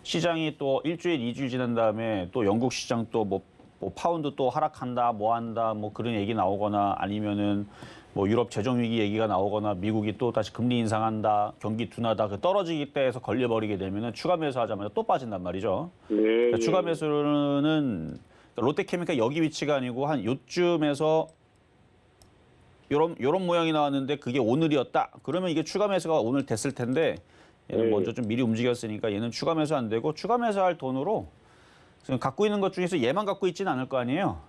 시장이 또 일주일, 2주일 지난 다음에 또 영국 시장 또 뭐 파운드 또 하락한다, 뭐 한다, 뭐 그런 얘기 나오거나 아니면은 뭐 유럽 재정 위기 얘기가 나오거나 미국이 또 다시 금리 인상한다, 경기 둔하다, 그 떨어지기 때에서 걸려버리게 되면은 추가 매수하자마자 또 빠진단 말이죠. 그러니까 추가 매수는 롯데케미칼 여기 위치가 아니고 한 요쯤에서 요런 모양이 나왔는데 그게 오늘이었다. 그러면 이게 추가 매수가 오늘 됐을 텐데 얘는 먼저 좀 미리 움직였으니까 얘는 추가 매수 안 되고 추가 매수할 돈으로 지금 갖고 있는 것 중에서 얘만 갖고 있지는 않을 거 아니에요.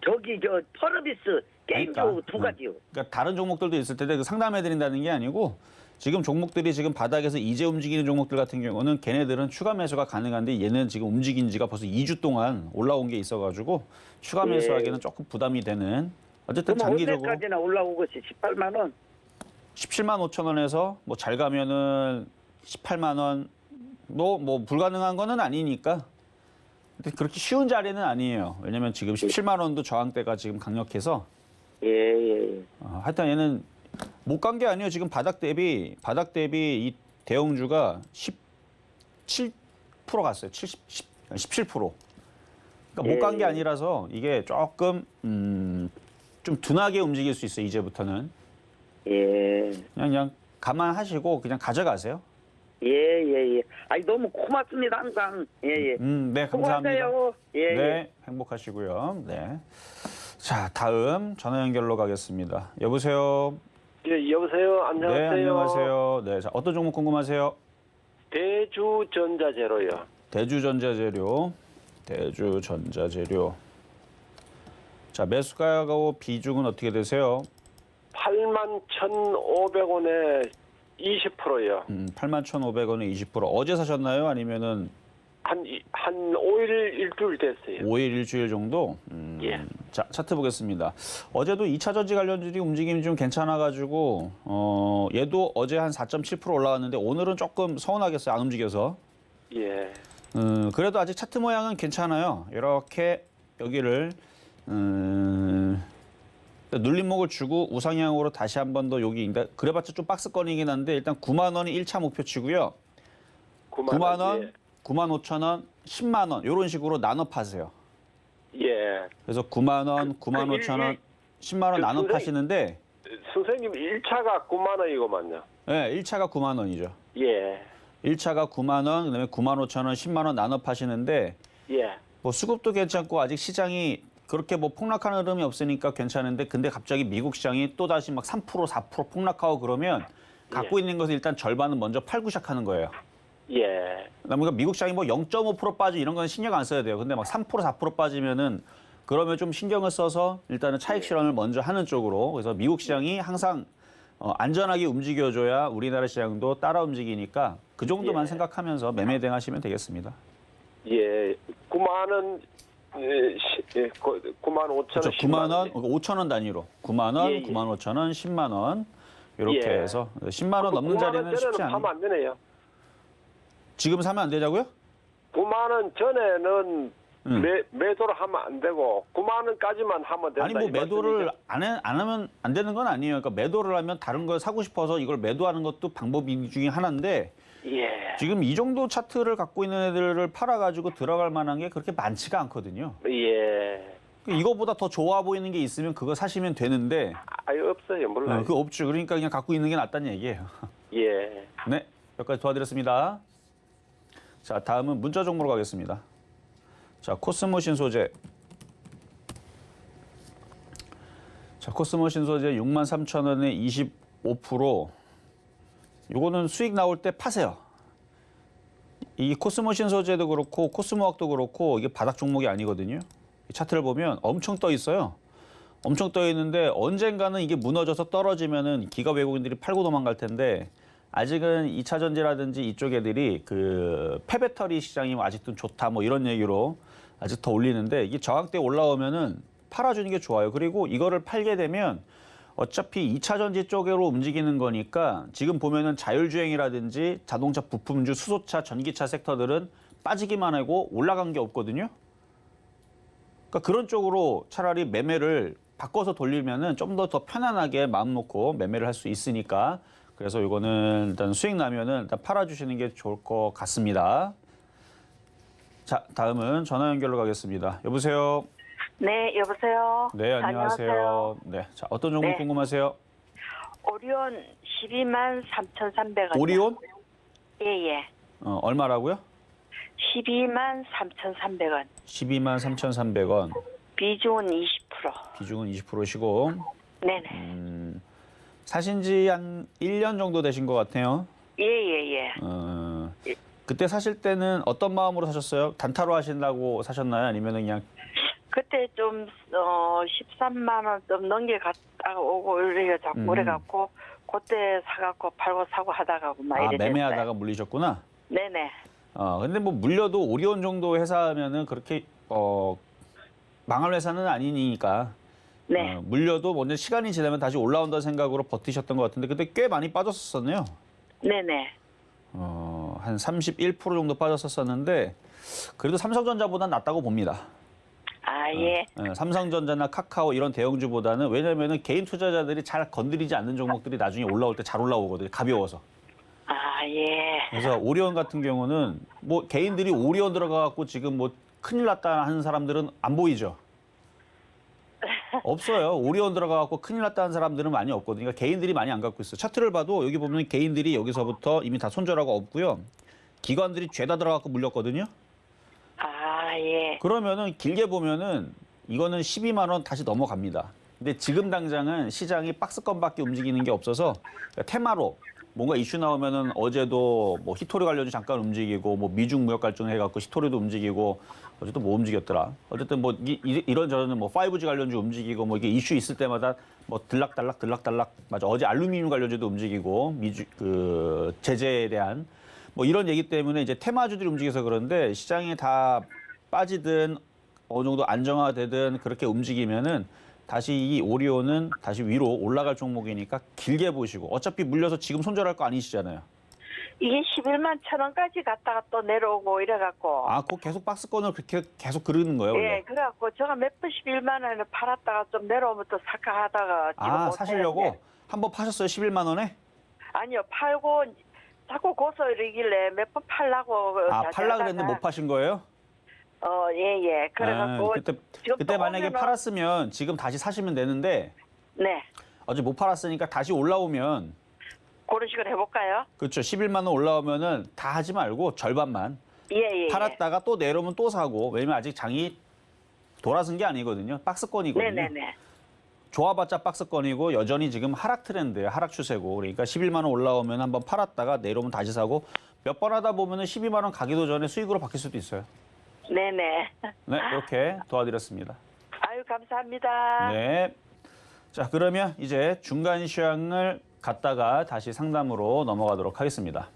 저기 저 퍼러비스 게임조 두 가지요. 그러니까 다른 종목들도 있을 텐데 그 상담해드린다는 게 아니고 지금 종목들이 지금 바닥에서 이제 움직이는 종목들 같은 경우는 걔네들은 추가 매수가 가능한데 얘는 지금 움직인 지가 벌써 2주 동안 올라온 게 있어가지고 추가 매수하기는 조금 부담이 되는 어쨌든 그럼 장기적으로 언제까지나 올라오고 18만 원? 17만 5천 원에서 뭐 잘 가면은 18만 원 뭐 불가능한 거는 아니니까 근데 그렇게 쉬운 자리는 아니에요. 왜냐면 지금 17만 원도 저항대가 지금 강력해서 예. 하여튼 얘는 못 간 게 아니에요. 지금 바닥 대비 이 대형주가 17% 갔어요. 17%. 그러니까 못 간 게 아니라서 이게 조금 좀 둔하게 움직일 수 있어요. 이제부터는. 예. 그냥 감안하시고 그냥 가져가세요. 예. 아니 너무 고맙습니다 항상. 예. 네, 감사합니다. 수고하세요. 예. 네, 행복하시고요. 네. 자, 다음 전화 연결로 가겠습니다. 여보세요. 예, 여보세요. 안녕하세요. 네, 안녕하세요. 네, 자, 어떤 종목 궁금하세요? 대주전자재로요. 대주전자재료. 자, 매수가하고 비중은 어떻게 되세요? 81,500원에 20%요. 81,500원에 20%. 어제 사셨나요? 아니면은 한 5일 일주일 됐어요. 5일 일주일 정도? 예. 자, 차트 보겠습니다. 어제도 2차 전지 관련주들이 움직임이 좀 괜찮아가지고 얘도 어제 한 4.7% 올라왔는데 오늘은 조금 서운하겠어요. 안 움직여서. 예. 그래도 아직 차트 모양은 괜찮아요. 이렇게 여기를 눌림목을 주고 우상향으로 다시 한 번 더 여기 그래봤자 좀 박스권이긴 한데 일단 9만 원이 1차 목표치고요. 9만 원, 예. 9만 5천 원, 10만 원 이런 식으로 나눠 파세요. 예. 그래서 9만 원, 9만 5천 원, 10만 원 나눠 파시는데 선생님 1차가 9만 원이고만요. 네, 1차가 9만 원이죠. 예. 1차가 9만 원, 그다음에 9만 5천 원, 10만 원 나눠 파시는데 예. 뭐 수급도 괜찮고 아직 시장이 그렇게 뭐 폭락하는 흐름이 없으니까 괜찮은데 근데 갑자기 미국 시장이 또 다시 막 3%, 4% 폭락하고 그러면 갖고 있는 것을 일단 절반은 먼저 팔고 시작하는 거예요. 예. 그러니까 미국 시장이 뭐 0.5% 빠지 이런 건 신경 안 써야 돼요. 근데 막 3%, 4% 빠지면은 그러면 좀 신경을 써서 일단은 차익 실현을 먼저 하는 쪽으로 그래서 미국 시장이 항상 안전하게 움직여줘야 우리나라 시장도 따라 움직이니까 그 정도만 생각하면서 매매 대응하시면 되겠습니다. 예. 9만 원 9만 5천 원, 그렇죠. 9만 원, 5천 원 단위로 9만 원, 예, 예. 9만 5천 원, 10만 원 이렇게 예. 해서 10만 원 넘는 자리는 쉽지 않아요. 하면 안 되네요. 지금 사면 안 되자고요? 9만 원 전에는 매도를 하면 안 되고 9만 원까지만 하면 된다. 아니 뭐 이 매도를 말씀이죠? 안 하면 안 되는 건 아니에요. 그러니까 매도를 하면 다른 걸 사고 싶어서 이걸 매도하는 것도 방법 중에 하나인데 예. 지금 이 정도 차트를 갖고 있는 애들을 팔아가지고 들어갈 만한 게 그렇게 많지가 않거든요. 예. 이거보다 더 좋아 보이는 게 있으면 그거 사시면 되는데 아예 없어요. 몰라요. 그거 없죠. 그러니까 그냥 갖고 있는 게 낫다는 얘기예요. 예. 네, 여기까지 도와드렸습니다. 자, 다음은 문자 종목으로 가겠습니다. 자, 코스모신 소재. 자, 코스모신 소재 63,000원에 25%. 요거는 수익 나올 때 파세요. 이 코스모신 소재도 그렇고 코스모학도 그렇고 이게 바닥 종목이 아니거든요. 이 차트를 보면 엄청 떠 있어요. 엄청 떠 있는데 언젠가는 이게 무너져서 떨어지면은 기가 외국인들이 팔고 도망갈 텐데 아직은 2차 전지라든지 이쪽 애들이 그 폐배터리 시장이 아직도 좋다 뭐 이런 얘기로 아직 더 올리는데 이게 저항대 올라오면은 팔아주는 게 좋아요. 그리고 이거를 팔게 되면 어차피 2차 전지 쪽으로 움직이는 거니까 지금 보면은 자율주행이라든지 자동차 부품주, 수소차, 전기차 섹터들은 빠지기만 하고 올라간 게 없거든요. 그러니까 그런 쪽으로 차라리 매매를 바꿔서 돌리면은 좀 더 편안하게 마음 놓고 매매를 할 수 있으니까 그래서 이거는 일단 수익 나면은 일단 팔아주시는 게 좋을 것 같습니다. 자, 다음은 전화 연결로 가겠습니다. 여보세요. 네, 여보세요. 네, 안녕하세요. 안녕하세요. 네, 자 어떤 종목 네. 궁금하세요? 오리온 12만 3,300원. 오리온? 예. 얼마라고요? 12만 3,300원. 12만 3,300원. 비중은 20%. 비중은 20%시고 네네. 사신 지 한 1년 정도 되신 것 같아요. 예. 그때 사실 때는 어떤 마음으로 사셨어요? 단타로 하신다고 사셨나요? 아니면 그냥 그때 좀 13만 원 좀 넘게 갔다가 오고 이래요. 자꾸 그래갖고 그때 사갖고 팔고 사고 하다가 막 이래 됐어요. 매매하다가 물리셨구나. 네네. 근데 뭐 물려도 오리온 정도 회사면은 그렇게 망할 회사는 아니니까. 네. 물려도 먼저 시간이 지나면 다시 올라온다는 생각으로 버티셨던 것 같은데 그때 꽤 많이 빠졌었네요. 네네. 한 31% 정도 빠졌었는데 그래도 삼성전자보다는 낫다고 봅니다. 예. 삼성전자나 카카오 이런 대형주보다는 왜냐면은 개인 투자자들이 잘 건드리지 않는 종목들이 나중에 올라올 때 잘 올라오거든요. 가벼워서. 예. 그래서 오리온 같은 경우는 뭐 개인들이 오리온 들어가갖고 지금 뭐 큰일 났다 하는 사람들은 안 보이죠. 없어요. 오리온 들어가갖고 큰일 났다 하는 사람들은 많이 없거든요. 그러니까 개인들이 많이 안 갖고 있어요. 차트를 봐도 여기 보면 개인들이 여기서부터 이미 다 손절하고 없고요. 기관들이 죄다 들어가갖고 물렸거든요. 예. 그러면은 길게 보면은 이거는 12만 원 다시 넘어갑니다. 근데 지금 당장은 시장이 박스권밖에 움직이는 게 없어서 테마로 뭔가 이슈 나오면은 어제도 뭐 히토리 관련주 잠깐 움직이고 뭐 미중 무역 갈등 해갖고 히토리도 움직이고 어제도 뭐 움직였더라. 어쨌든 뭐 이런저런 뭐 5G 관련주 움직이고 뭐 이게 이슈 있을 때마다 뭐 들락달락 맞아. 어제 알루미늄 관련주도 움직이고 미주 그 제재에 대한 뭐 이런 얘기 때문에 이제 테마주들이 움직여서 그런데 시장이 다 빠지든 어느 정도 안정화되든 그렇게 움직이면은 다시 이 오리온은 다시 위로 올라갈 종목이니까 길게 보시고 어차피 물려서 지금 손절할 거 아니시잖아요. 이게 11만 1,000원까지 갔다가 또 내려오고 이래갖고. 그거 계속 박스권을 그렇게 계속 그러는 거예요? 원래? 예, 그래갖고 제가 몇 번 11만 원에 팔았다가 좀 내려오면 또 살까 하다가 지금 못 사시려고? 사는데. 한번 파셨어요? 11만 원에? 아니요, 팔고 자꾸 고소이길래 몇 번 팔라고. 팔라 그랬는데 못 파신 거예요? 예. 그래갖고 그때 만약에 팔았으면 지금 다시 사시면 되는데 네. 어제 못 팔았으니까 다시 올라오면 그런 식으로 해볼까요? 그렇죠. 11만 원 올라오면은 다 하지 말고 절반만 예. 팔았다가 또 내려오면 또 사고 왜냐면 아직 장이 돌아선 게 아니거든요. 박스권이거든요. 네네네. 좋아봤자 박스권이고 여전히 지금 하락 트렌드예요. 하락 추세고 그러니까 11만 원 올라오면 한번 팔았다가 내려오면 다시 사고 몇 번 하다 보면은 12만 원 가기도 전에 수익으로 바뀔 수도 있어요. 네네. 네, 이렇게 도와드렸습니다. 아유, 감사합니다. 네. 자, 그러면 이제 중간 시황을 갖다가 다시 상담으로 넘어가도록 하겠습니다.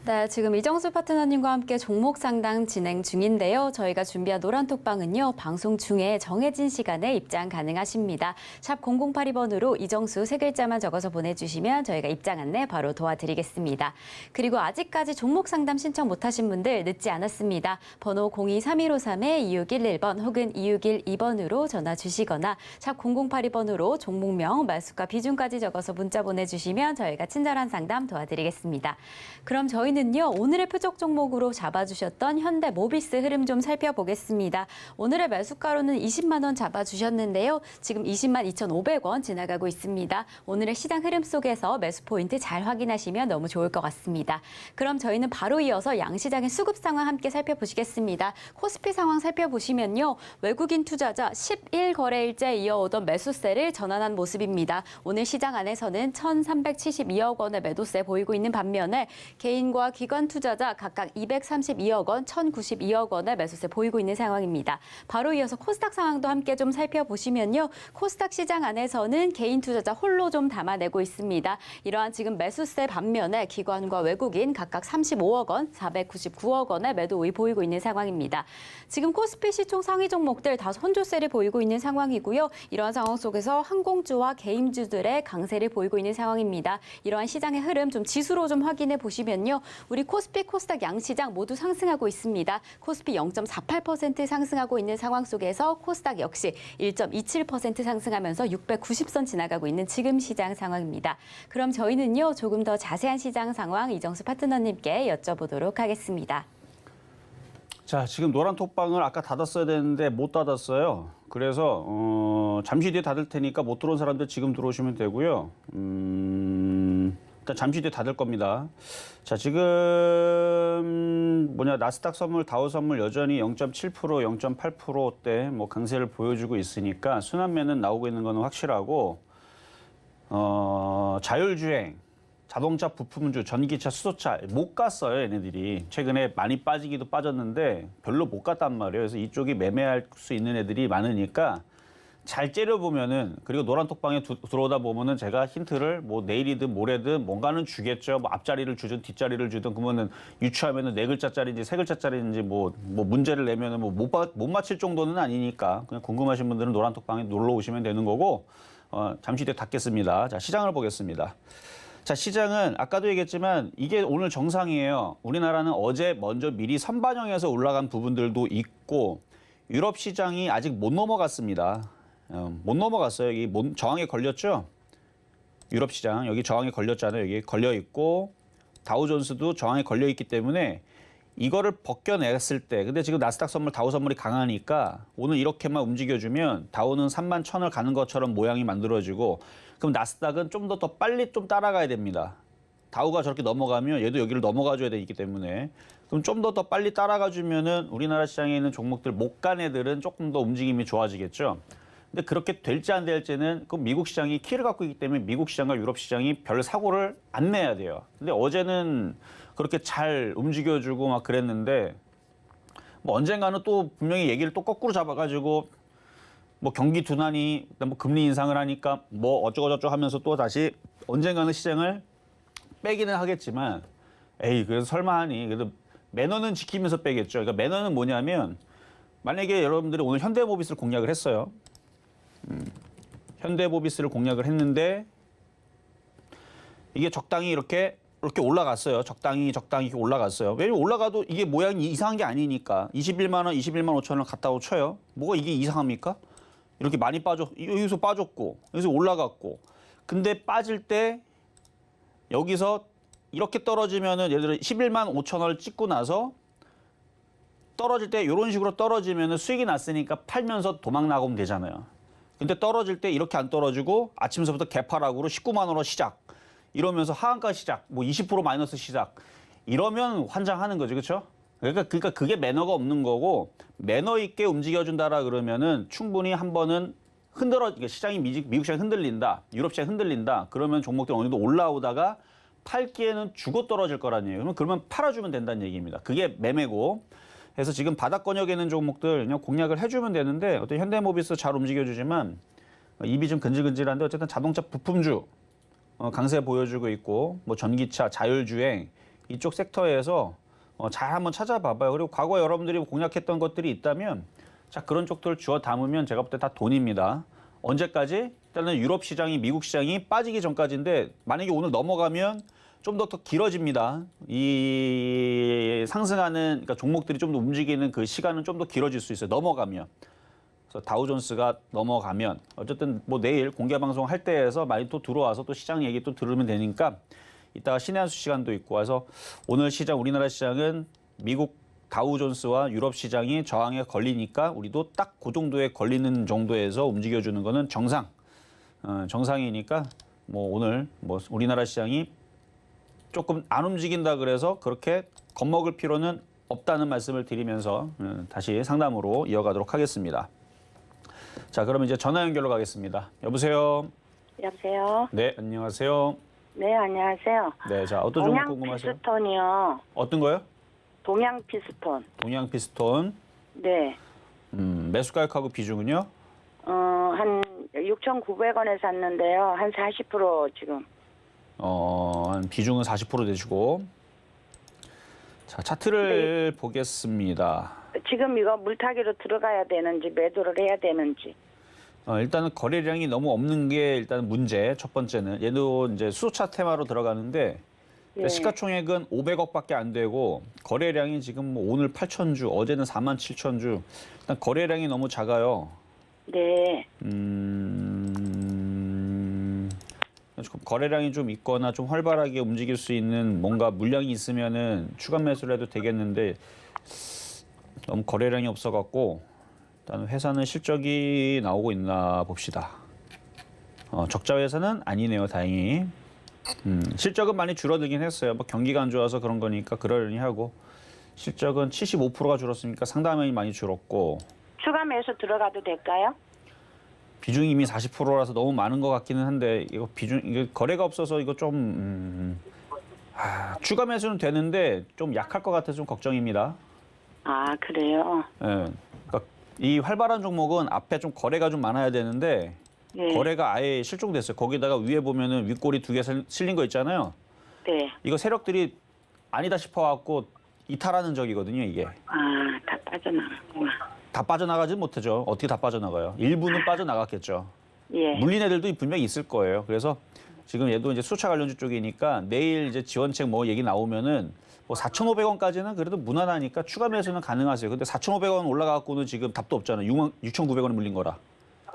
네, 지금 이정수 파트너님과 함께 종목 상담 진행 중인데요. 저희가 준비한 노란톡방은요. 방송 중에 정해진 시간에 입장 가능하십니다. 샵 0082번으로 이정수 세 글자만 적어서 보내주시면 저희가 입장 안내 바로 도와드리겠습니다. 그리고 아직까지 종목 상담 신청 못하신 분들 늦지 않았습니다. 번호 023153-2611번 혹은 2612번으로 전화 주시거나 샵 0082번으로 종목명, 말수가 비중까지 적어서 문자 보내주시면 저희가 친절한 상담 도와드리겠습니다. 그럼 저희는 오늘의 표적 종목으로 잡아주셨던 현대모비스 흐름 좀 살펴보겠습니다. 오늘의 매수가로는 20만 원 잡아주셨는데요. 지금 20만 2,500원 지나가고 있습니다. 오늘의 시장 흐름 속에서 매수 포인트 잘 확인하시면 너무 좋을 것 같습니다. 그럼 저희는 바로 이어서 양시장의 수급 상황 함께 살펴보시겠습니다. 코스피 상황 살펴보시면요. 외국인 투자자 11거래일째 이어오던 매수세를 전환한 모습입니다. 오늘 시장 안에서는 1,372억 원의 매도세 보이고 있는 반면에 개인과 개인과 기관 투자자 각각 232억 원, 1,092억 원의 매수세 보이고 있는 상황입니다. 바로 이어서 코스닥 상황도 함께 좀 살펴보시면요. 코스닥 시장 안에서는 개인 투자자 홀로 좀 담아내고 있습니다. 이러한 지금 매수세 반면에 기관과 외국인 각각 35억 원, 499억 원의 매도 우위 보이고 있는 상황입니다. 지금 코스피 시총 상위 종목들 다소 혼조세를 보이고 있는 상황이고요. 이러한 상황 속에서 항공주와 개인주들의 강세를 보이고 있는 상황입니다. 이러한 시장의 흐름 좀 지수로 좀 확인해 보시면요. 우리 코스피, 코스닥 양시장 모두 상승하고 있습니다. 코스피 0.48% 상승하고 있는 상황 속에서 코스닥 역시 1.27% 상승하면서 690선 지나가고 있는 지금 시장 상황입니다. 그럼 저희는요. 조금 더 자세한 시장 상황 이정수 파트너님께 여쭤보도록 하겠습니다. 자, 지금 노란 톡방을 아까 닫았어야 되는데 못 닫았어요. 그래서 잠시 뒤에 닫을 테니까 못 들어온 사람들 지금 들어오시면 되고요. 일단 잠시 뒤에 닫을 겁니다. 자, 지금 나스닥 선물, 다우 선물 여전히 0.7%, 0.8%대 뭐 강세를 보여주고 있으니까 순환매는 나오고 있는 건 확실하고 자율주행, 자동차 부품주, 전기차, 수소차 못 갔어요, 얘네들이. 최근에 많이 빠지기도 빠졌는데 별로 못 갔단 말이에요. 그래서 이쪽이 매매할 수 있는 애들이 많으니까 잘 째려보면은, 그리고 노란 톡방에 들어오다 보면은 제가 힌트를 뭐 내일이든 모레든 뭔가는 주겠죠. 뭐 앞자리를 주든 뒷자리를 주든, 그러면은 유추하면은 4글자짜리인지 3글자짜리인지 뭐 문제를 내면은 뭐 못 맞힐 정도는 아니니까 그냥 궁금하신 분들은 노란 톡방에 놀러 오시면 되는 거고, 잠시 뒤에 닫겠습니다. 자, 시장을 보겠습니다. 자, 시장은 아까도 얘기했지만 이게 오늘 정상이에요. 우리나라는 어제 먼저 미리 선반영해서 올라간 부분들도 있고, 유럽 시장이 아직 못 넘어갔습니다. 못 넘어갔어요. 여기 저항에 걸렸죠? 유럽 시장 여기 저항에 걸렸잖아요. 여기 걸려 있고, 다우존스도 저항에 걸려 있기 때문에 이거를 벗겨냈을 때, 근데 지금 나스닥 선물, 다우 선물이 강하니까 오늘 이렇게만 움직여주면 다우는 31,000을 가는 것처럼 모양이 만들어지고, 그럼 나스닥은 좀 더 빨리 좀 따라가야 됩니다. 다우가 저렇게 넘어가면 얘도 여기를 넘어가줘야 되기 때문에, 그럼 좀 더 빨리 따라가주면은 우리나라 시장에 있는 종목들 못 간 애들은 조금 더 움직임이 좋아지겠죠. 근데 그렇게 될지 안 될지는 그 미국 시장이 키를 갖고 있기 때문에 미국 시장과 유럽 시장이 별 사고를 안 내야 돼요. 근데 어제는 그렇게 잘 움직여주고 막 그랬는데, 뭐 언젠가는 또 분명히 얘기를 또 거꾸로 잡아가지고 뭐 경기 둔환이, 뭐 금리 인상을 하니까 뭐 어쩌고저쩌고 하면서 또 다시 언젠가는 시장을 빼기는 하겠지만, 에이, 그래서 설마 하니. 그래도 매너는 지키면서 빼겠죠. 그러니까 매너는 뭐냐면, 만약에 여러분들이 오늘 현대모비스를 공략을 했어요. 현대모비스를 공략을 했는데 이게 적당히 이렇게 올라갔어요. 적당히 이렇게 올라갔어요. 왜냐면 올라가도 이게 모양이 이상한 게 아니니까. 21만 원, 21만 5천 원 갔다고 쳐요. 뭐가 이게 이상합니까? 이렇게 많이 여기서 빠졌고, 여기서 올라갔고. 근데 빠질 때 여기서 이렇게 떨어지면은, 예를 들어 11만 5천 원을 찍고 나서 떨어질 때 이런 식으로 떨어지면은 수익이 났으니까 팔면서 도망 나가면 되잖아요. 근데 떨어질 때 이렇게 안 떨어지고 아침서부터 개파락으로 19만 원으로 시작. 이러면서 하한가 시작, 뭐 20% 마이너스 시작. 이러면 환장하는 거죠, 그렇죠? 그러니까 그게 매너가 없는 거고, 매너 있게 움직여준다라 그러면은 충분히 한 번은 그러니까 시장이 미국 시장이 흔들린다, 유럽 시장이 흔들린다. 그러면 종목들 어느 정도 올라오다가 팔기에는 죽어 떨어질 거란 얘기예요. 그러면 팔아주면 된다는 얘기입니다. 그게 매매고. 그래서 지금 바닥권역에 있는 종목들 그냥 공략을 해주면 되는데, 어떤 현대모비스 잘 움직여주지만 입이 좀 근질근질한데, 어쨌든 자동차 부품주 강세 보여주고 있고, 뭐 전기차, 자율주행 이쪽 섹터에서 잘 한번 찾아봐봐요. 그리고 과거에 여러분들이 공략했던 것들이 있다면, 자, 그런 쪽들을 주워 담으면 제가 볼 때 다 돈입니다. 언제까지? 일단은 유럽 시장이, 미국 시장이 빠지기 전까지인데, 만약에 오늘 넘어가면 좀 더 길어집니다. 이 상승하는, 그러니까 종목들이 좀 더 움직이는 그 시간은 좀 더 길어질 수 있어요. 넘어가면. 그래서 다우존스가 넘어가면, 어쨌든 뭐 내일 공개 방송 할 때에서 많이 또 들어와서 또 시장 얘기 또 들으면 되니까, 이따가 신의 한수 시간도 있고. 그래서 오늘 시장, 우리나라 시장은 미국 다우존스와 유럽 시장이 저항에 걸리니까 우리도 딱 그 정도에 걸리는 정도에서 움직여주는 거는 정상이니까, 뭐 오늘 뭐 우리나라 시장이 조금 안 움직인다 그래서 그렇게 겁먹을 필요는 없다는 말씀을 드리면서 다시 상담으로 이어가도록 하겠습니다. 자, 그러면 이제 전화 연결로 가겠습니다. 여보세요? 여보세요? 네, 안녕하세요. 네, 안녕하세요. 네, 자 어떤 종목 궁금하세요? 피스톤이요. 어떤 거요? 동양 피스톤. 동양 피스톤. 네. 매수 가격하고 비중은요? 한 6,900원에 샀는데요. 한 40% 지금. 한 비중은 40% 되시고. 자, 차트를 보겠습니다. 지금 이거 물타기로 들어가야 되는지 매도를 해야 되는지. 일단은 거래량이 너무 없는 게 일단 문제. 첫 번째는 얘도 이제 수소차 테마로 들어가는데 네. 시가총액은 500억밖에 안 되고 거래량이 지금 뭐 오늘 8,000주, 어제는 47,000주. 일단 거래량이 너무 작아요. 네. 거래량이 좀 있거나 좀 활발하게 움직일 수 있는 뭔가 물량이 있으면은 추가 매수를 해도 되겠는데 너무 거래량이 없어갖고 일단 회사는 실적이 나오고 있나 봅시다. 적자 회사는 아니네요, 다행히. 실적은 많이 줄어들긴 했어요. 뭐 경기가 안 좋아서 그런 거니까 그러려니 하고 실적은 75%가 줄었으니까 상당히 많이 줄었고 추가 매수 들어가도 될까요? 비중이 이미 40%라서 너무 많은 것 같기는 한데 이거 거래가 없어서 이거 좀 추가 매수는 되는데 좀 약할 것 같아서 좀 걱정입니다. 아, 그래요? 예. 그러니까 이 활발한 종목은 앞에 좀 거래가 좀 많아야 되는데 네. 거래가 아예 실종됐어요. 거기다가 위에 보면은 윗꼬리 2개 실린 거 있잖아요. 네. 이거 세력들이 아니다 싶어갖고 이탈하는 적이거든요, 이게. 아, 다 빠져나갔구나. 다 빠져나가지 못하죠. 어떻게 다 빠져나가요? 일부는 빠져나갔겠죠. 예. 물린 애들도 분명히 있을 거예요. 그래서 지금 얘도 이제 수차 관련주 쪽이니까 내일 이제 지원책 뭐 얘기 나오면은 뭐 4,500원까지는 그래도 무난하니까 추가 매수는 가능하세요. 근데 4,500원 올라가고는 지금 답도 없잖아요. 6,900원 물린 거라.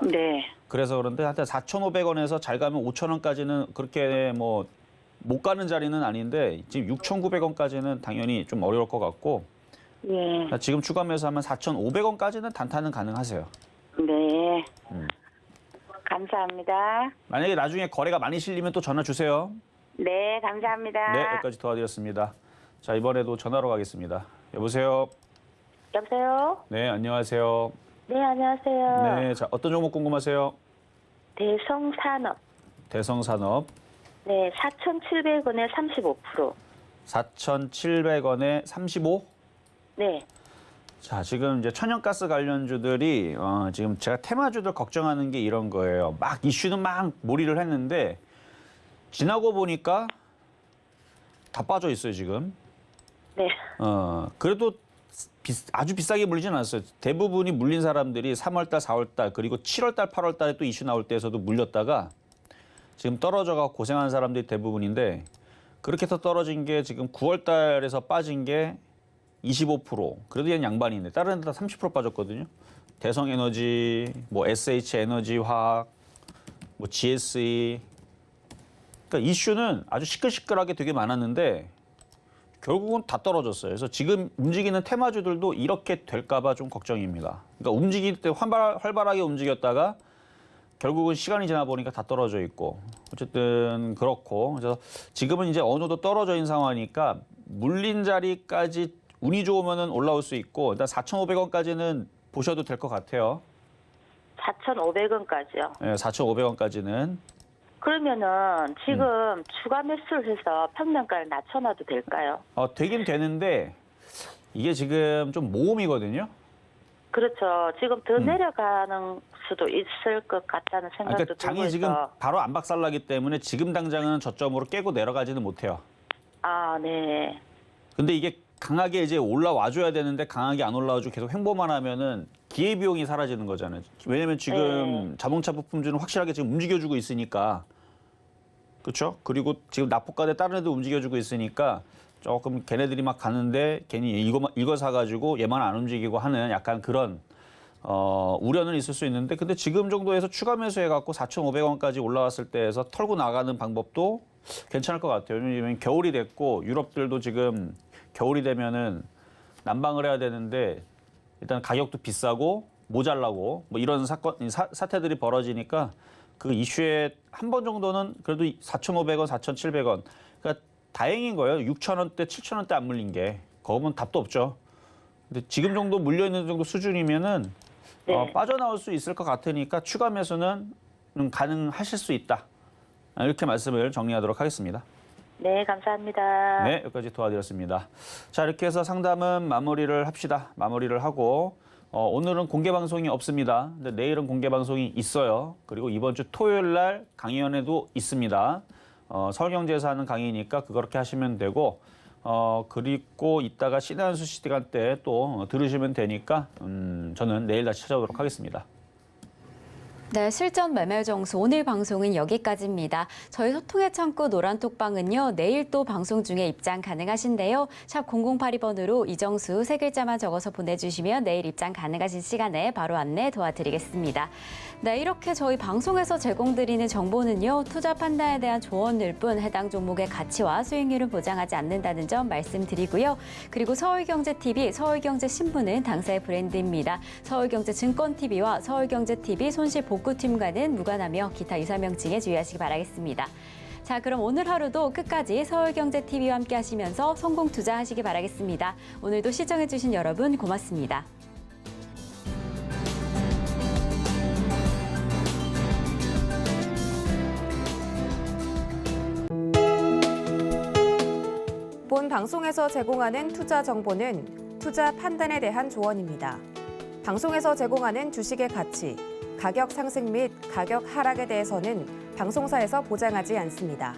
네. 그래서 그런데 하여튼 4,500원에서 잘 가면 5,000원까지는 그렇게 뭐 못 가는 자리는 아닌데 지금 6,900원까지는 당연히 좀 어려울 것 같고 예. 지금 추가 매수하면 4,500원까지는 단타는 가능하세요. 네. 감사합니다. 만약에 나중에 거래가 많이 실리면 또 전화 주세요. 네, 감사합니다. 네, 여기까지 도와드렸습니다. 자, 이번에도 전화로 가겠습니다. 여보세요? 여보세요? 네, 안녕하세요. 네, 안녕하세요. 네, 자, 어떤 종목 궁금하세요? 대성산업. 대성산업. 네, 4,700원에 35%. 4,700원에 35? 네. 자, 지금 이제 천연가스 관련주들이 지금 제가 테마주들 걱정하는 게 이런 거예요. 막 이슈는 막 몰이를 했는데 지나고 보니까 다 빠져 있어요, 지금. 네. 그래도 아주 비싸게 물리진 않았어요. 대부분이 물린 사람들이 3월달, 4월달, 그리고 7월달, 8월달에 또 이슈 나올 때에서도 물렸다가 지금 떨어져가 고생한 사람들이 대부분인데 그렇게 해서 떨어진 게 지금 9월달에서 빠진 게 25%. 그래도 얘는 양반이네. 다른 데다 30% 빠졌거든요. 대성에너지, 뭐 SH에너지화학, 뭐 GSE. 그러니까 이슈는 아주 시끌시끌하게 되게 많았는데 결국은 다 떨어졌어요. 그래서 지금 움직이는 테마주들도 이렇게 될까 봐 좀 걱정입니다. 그러니까 움직일 때 활발하게 움직였다가 결국은 시간이 지나 보니까 다 떨어져 있고 어쨌든 그렇고 그래서 지금은 이제 어느 정도 떨어져 있는 상황이니까 물린 자리까지 운이 좋으면은 올라올 수 있고 일단 4,500원까지는 보셔도 될 것 같아요. 4,500원까지요. 네, 4,500원까지는. 그러면은 지금 추가 매수를 해서 평면가를 낮춰놔도 될까요? 되긴 되는데 이게 지금 좀 모험이거든요. 그렇죠. 지금 더 내려가는 수도 있을 것 같다는 생각도 그러니까 장이 들고 지금 있어. 바로 안 박살나기 때문에 지금 당장은 저점으로 깨고 내려가지는 못해요. 아, 네. 근데 이게 강하게 이제 올라와줘야 되는데 강하게 안 올라와주고 계속 횡보만 하면은 기회비용이 사라지는 거잖아요. 왜냐면 지금 자동차 부품주는 확실하게 지금 움직여주고 있으니까. 그렇죠? 그리고 지금 납폭가대 다른 애도 움직여주고 있으니까 조금 걔네들이 막 가는데 괜히 이거 사가지고 얘만 안 움직이고 하는 약간 그런 우려는 있을 수 있는데 근데 지금 정도에서 추가 매수해갖고 4,500원까지 올라왔을 때에서 털고 나가는 방법도 괜찮을 것 같아요. 왜냐면 겨울이 됐고 유럽들도 지금 겨울이 되면은 난방을 해야 되는데 일단 가격도 비싸고 모자라고 뭐 이런 사태들이 벌어지니까 그 이슈에 한 번 정도는 그래도 4,500원, 4,700원. 그러니까 다행인 거예요. 6,000원대, 7,000원대 안 물린 게. 거기면 답도 없죠. 근데 지금 정도 물려 있는 정도 수준이면은 네. 빠져나올 수 있을 것 같으니까 추가 매수는 가능하실 수 있다. 이렇게 말씀을 정리하도록 하겠습니다. 네, 감사합니다. 네, 여기까지 도와드렸습니다. 자, 이렇게 해서 상담은 마무리를 합시다. 마무리를 하고 오늘은 공개 방송이 없습니다. 근데 내일은 공개 방송이 있어요. 그리고 이번 주 토요일 날 강의연에도 있습니다. 서울경제에서 하는 강의니까 그렇게 하시면 되고 그리고 이따가 신한수 시간 때 또 들으시면 되니까 저는 내일 다시 찾아오도록 하겠습니다. 네, 실전 매매 정수 오늘 방송은 여기까지입니다. 저희 소통의 창구 노란톡방은요. 내일 또 방송 중에 입장 가능하신데요. 샵 0082번으로 이정수 세 글자만 적어서 보내주시면 내일 입장 가능하신 시간에 바로 안내 도와드리겠습니다. 네, 이렇게 저희 방송에서 제공드리는 정보는요. 투자 판단에 대한 조언일 뿐 해당 종목의 가치와 수익률을 보장하지 않는다는 점 말씀드리고요. 그리고 서울경제TV, 서울경제신문은 당사의 브랜드입니다. 서울경제증권TV와 서울경제TV 손실복구팀과는 무관하며 기타 유사명칭에 주의하시기 바라겠습니다. 자, 그럼 오늘 하루도 끝까지 서울경제TV와 함께 하시면서 성공 투자하시기 바라겠습니다. 오늘도 시청해주신 여러분 고맙습니다. 본 방송에서 제공하는 투자 정보는 투자 판단에 대한 조언입니다. 방송에서 제공하는 주식의 가치, 가격 상승 및 가격 하락에 대해서는 방송사에서 보장하지 않습니다.